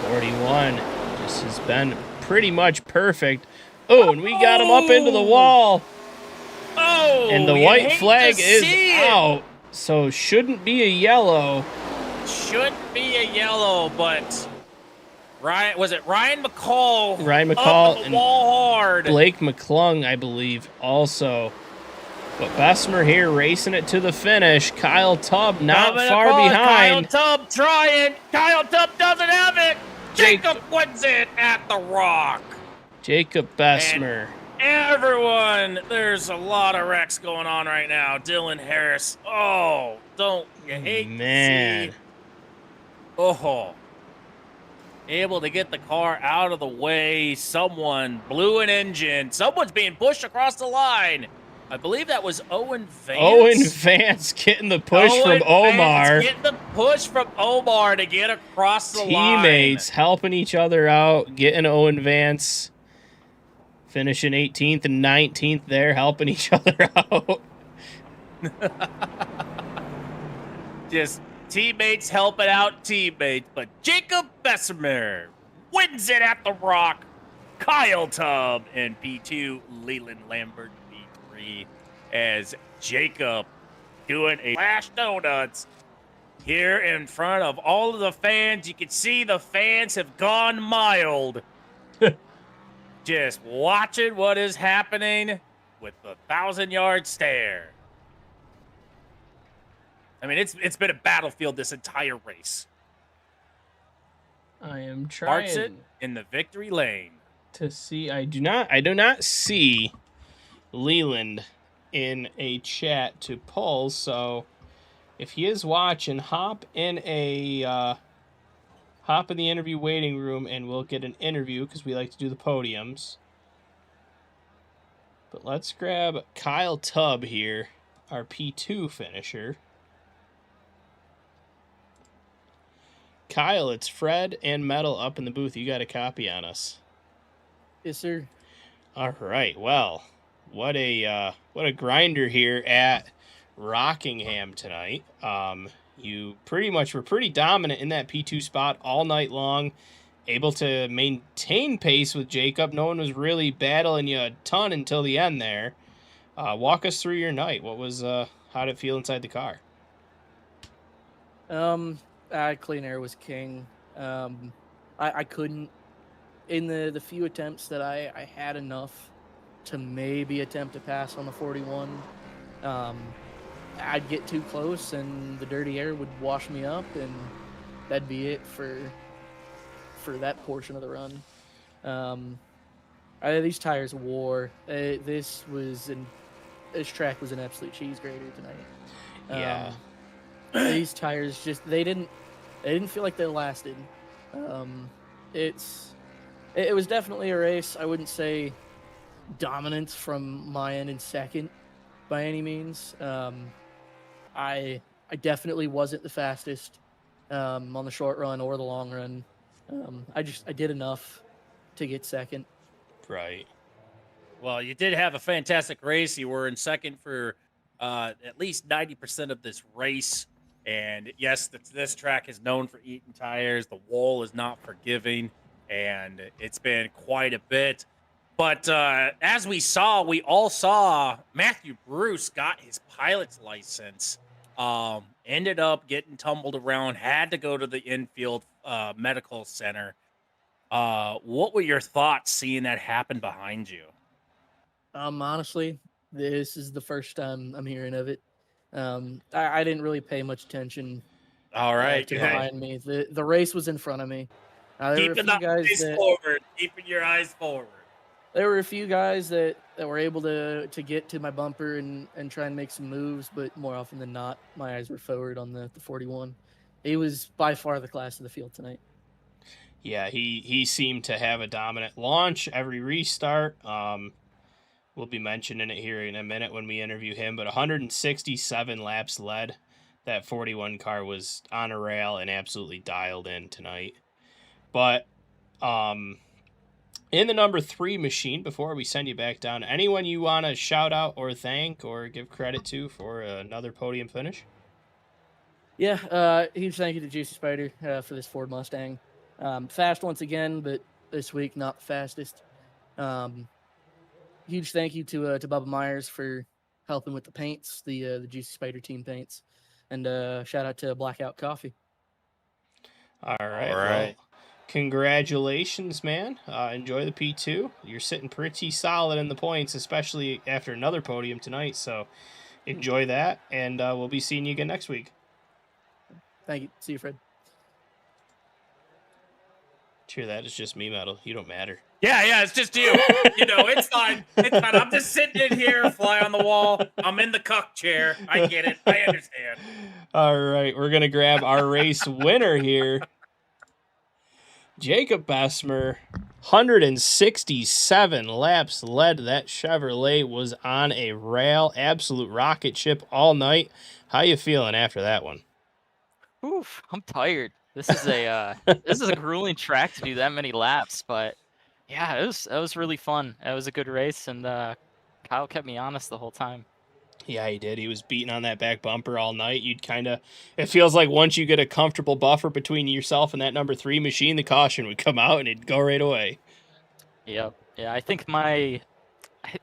'41 just has been pretty much perfect. Oh, and we got him up into the wall. Oh, and the white flag is out, so shouldn't be a yellow. Shouldn't be a yellow, but Ryan McCall? Ryan McCall up the wall hard. Blake McClung, I believe, also. But Bessemer here racing it to the finish. Kyle Tubb not far behind. Kyle Tubb trying. Kyle Tubb doesn't have it. Jacob wins it at the Rock. Jacob Bessemer. And everyone, there's a lot of wrecks going on right now. Dylan Harris. Oh, don't you hate to see? Oh. Able to get the car out of the way. Someone blew an engine. Someone's being pushed across the line. I believe that was Owen Vance. Owen Vance getting the push from Omar. Getting the push from Omar to get across the line. Teammates helping each other out, getting Owen Vance finishing 18th and 19th there, helping each other out. Just teammates helping out teammates, but Jacob Bessemer wins it at the Rock. Kyle Tubb in P2, Leland Lambert P3, as Jacob doing a Flash Donuts here in front of all of the fans. You can see the fans have gone mild. Just watching what is happening with the 1,000-yard stare. I mean, it's been a battlefield this entire race. I am trying Parks it in the victory lane to see. I do not see Leland in a chat to pull. So if he is watching, hop in the interview waiting room, and we'll get an interview because we like to do the podiums. But let's grab Kyle Tubb here, our P2 finisher. Kyle, it's Fred and Metal up in the booth. You got a copy on us. Yes, sir. All right. Well, what a grinder here at Rockingham tonight. You pretty much were pretty dominant in that P2 spot all night long, able to maintain pace with Jacob. No one was really battling you a ton until the end there. Walk us through your night. What was how did it feel inside the car? Clean air was king. I couldn't in the few attempts that I had enough to maybe attempt to pass on the 41. I'd get too close and the dirty air would wash me up, and that'd be it for that portion of the run. Um, these tires wore. This track was an absolute cheese grater tonight. Yeah. These tires they didn't feel like they lasted. It was definitely a race. I wouldn't say dominance from my end in second by any means. I definitely wasn't the fastest on the short run or the long run. I did enough to get second. Right. Well, you did have a fantastic race. You were in second for at least 90% of this race. And yes, this track is known for eating tires. The wall is not forgiving, and it's been quite a bit. But as we all saw Matthew Bruce got his pilot's license. Ended up getting tumbled around, had to go to the infield medical center. What were your thoughts seeing that happen behind you? Honestly, this is the first time I'm hearing of it. I didn't really pay much attention All right, to good. behind me. The race was in front of me. There were a Keeping few the guys eyes that forward, keeping your eyes forward. there were a few guys that were able to get to my bumper and try and make some moves, but more often than not, my eyes were forward on the 41. He was by far the class of the field tonight. Yeah, he seemed to have a dominant launch every restart. We'll be mentioning it here in a minute when we interview him, but 167 laps led. That 41 car was on a rail and absolutely dialed in tonight. But in the number 3 machine, before we send you back down, anyone you want to shout out or thank or give credit to for another podium finish? Yeah, huge thank you to Juicy Spider for this Ford Mustang. Fast once again, but this week not the fastest. Huge thank you to Bubba Myers for helping with the paints, the Juicy Spider team paints, and shout out to Blackout Coffee. All right. All right. Well, congratulations, man. Enjoy the P2. You're sitting pretty solid in the points, especially after another podium tonight. So enjoy that, and we'll be seeing you again next week. Thank you. See you, Fred. Cheer that. It's just me, Metal. You don't matter. Yeah, it's just you. It's fine. It's fine. I'm just sitting in here, fly on the wall. I'm in the cuck chair. I get it. I understand. All right, we're going to grab our race winner here. Jacob Bessemer, 167 laps led. That Chevrolet was on a rail, absolute rocket ship all night. How you feeling after that one? Oof, I'm tired. This is a grueling track to do that many laps, but yeah, it was really fun. It was a good race, and Kyle kept me honest the whole time. Yeah, he did. He was beating on that back bumper all night. It feels like once you get a comfortable buffer between yourself and that number 3 machine, the caution would come out and it'd go right away. Yep. Yeah, I think I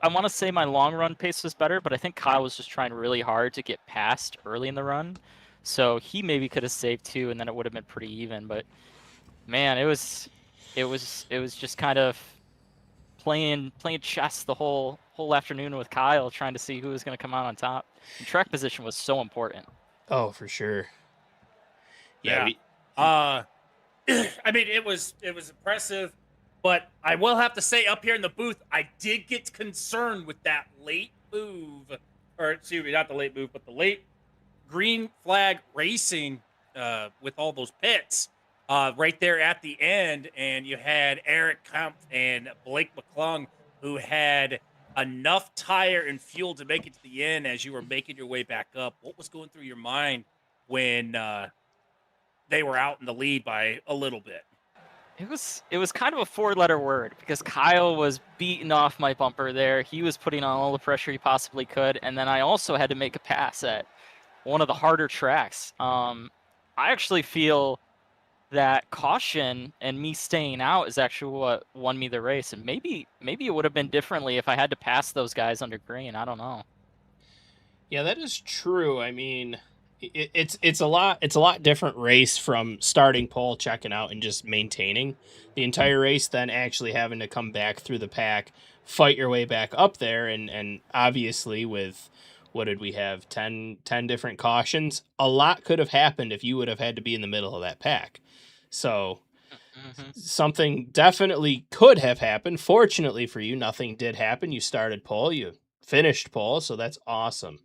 want to say my long run pace was better, but I think Kyle was just trying really hard to get past early in the run. So he maybe could have saved 2, and then it would have been pretty even. But man, it was just kind of playing chess the whole afternoon with Kyle, trying to see who was going to come out on top. And track position was so important. Oh, for sure. Yeah. I mean, it was impressive, but I will have to say, up here in the booth, I did get concerned with that late move, or excuse me, not the late move, but the late green flag racing with all those pits right there at the end, and you had Eric Kempf and Blake McClung, who had enough tire and fuel to make it to the end as you were making your way back up. What was going through your mind when they were out in the lead by a little bit? It was kind of a 4-letter word, because Kyle was beating off my bumper there. He was putting on all the pressure he possibly could, and then I also had to make a pass at one of the harder tracks. I actually feel that caution and me staying out is actually what won me the race, and maybe it would have been differently if I had to pass those guys under green. I don't know. Yeah, that is true. I mean, it's a lot different race from starting pole, checking out, and just maintaining the entire race, than actually having to come back through the pack, fight your way back up there, and obviously with what did we have 10 different cautions, a lot could have happened if you would have had to be in the middle of that pack. So something definitely could have happened. Fortunately for you, nothing did happen. You started pole, you finished pole, so that's awesome.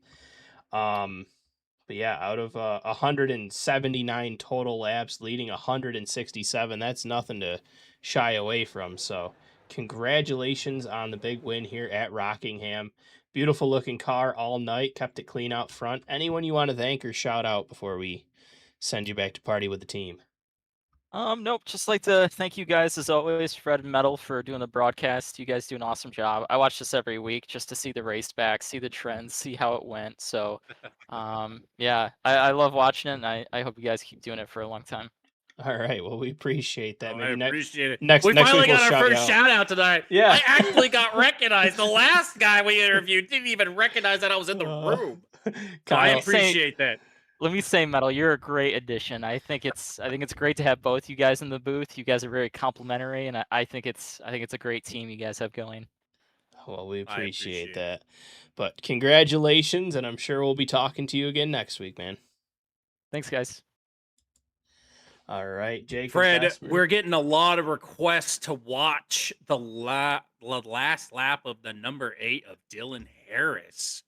But yeah, out of 179 total laps, leading 167, that's nothing to shy away from. So congratulations on the big win here at Rockingham. Beautiful looking car all night, kept it clean out front. Anyone you want to thank or shout out before we send you back to party with the team? Nope. Just like to thank you guys as always, Fred and Metal, for doing the broadcast. You guys do an awesome job. I watch this every week just to see the race back, see the trends, see how it went. So, yeah, I love watching it, and I hope you guys keep doing it for a long time. All right, well, we appreciate that. Oh, Maybe I appreciate it. Next we week finally we'll got our first out. shout out tonight. Yeah. I actually got recognized. The last guy we interviewed didn't even recognize that I was in the room. So I appreciate that. Let me say, Metal, you're a great addition. I think it's great to have both you guys in the booth. You guys are very complimentary, and I think it's a great team you guys have going. Well, we appreciate that. But congratulations, and I'm sure we'll be talking to you again next week, man. Thanks, guys. All right, Jake. Fred, we're getting a lot of requests to watch the last lap of the number 8 of Dylan Harris.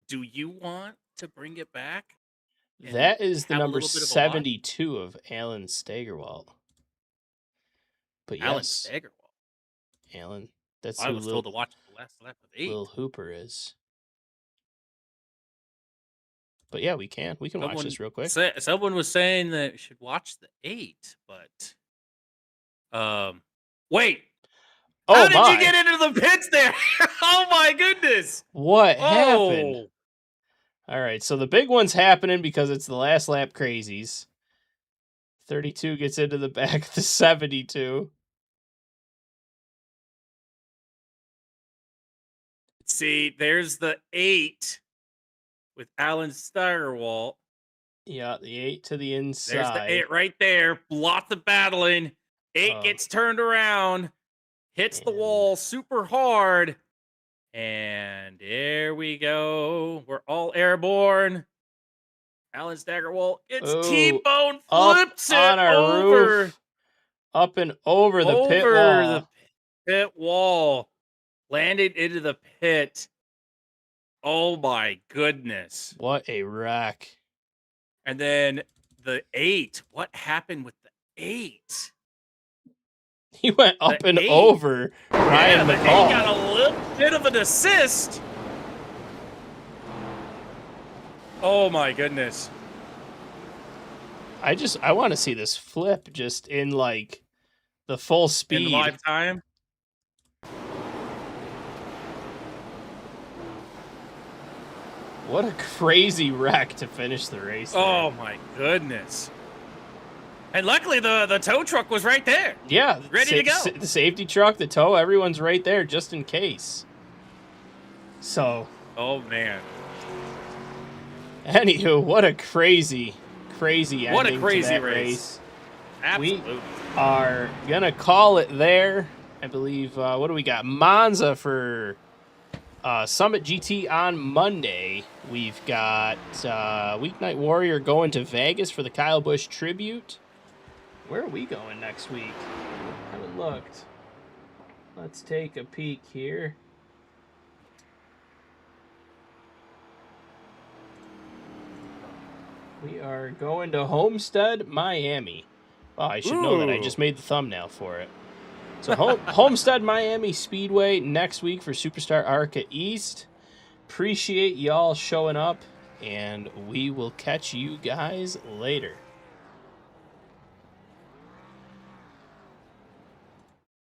Do you want to bring it back? That is the number 72 of Alan Steigerwalt. But yes, Alan Steigerwalt. Alan, that's I who was told to watch the last lap of 8. Lil Hooper is. But yeah, we can watch this real quick. Someone was saying that we should watch the 8, but wait. How did you get into the pits there? Oh my goodness! What happened? All right, so the big one's happening because it's the last lap crazies. 32 gets into the back of the 72. See, there's the 8 with Alan Steigerwalt. Yeah, the 8 to the inside. There's the 8 right there. Lots of battling. 8 gets turned around, hits the wall super hard. And there we go. We're all airborne. Alan Steigerwalt gets T-bone, flips it on our over. Roof, up and over the pit wall. The pit wall. Landed into the pit. Oh my goodness. What a wreck. And then the 8. What happened with the 8? He went up and over Ryan McCall. The 8 got a little bit of an assist. Oh my goodness. I want to see this flip just in like the full speed. In live time. What a crazy wreck to finish the race. Oh my goodness. And luckily the tow truck was right there. Yeah. Ready to go. The safety truck, the tow, everyone's right there just in case. So. Oh man. Anywho, what a crazy ending. What a crazy to that race. Absolutely. We are going to call it there. I believe, what do we got? Monza for Summit GT on Monday. We've got Weeknight Warrior going to Vegas for the Kyle Busch tribute. Where are we going next week? Haven't looked. Let's take a peek here. We are going to Homestead, Miami. Oh, I should know that. I just made the thumbnail for it. So Homestead, Miami Speedway next week for Superstar ARCA East. Appreciate y'all showing up, and we will catch you guys later.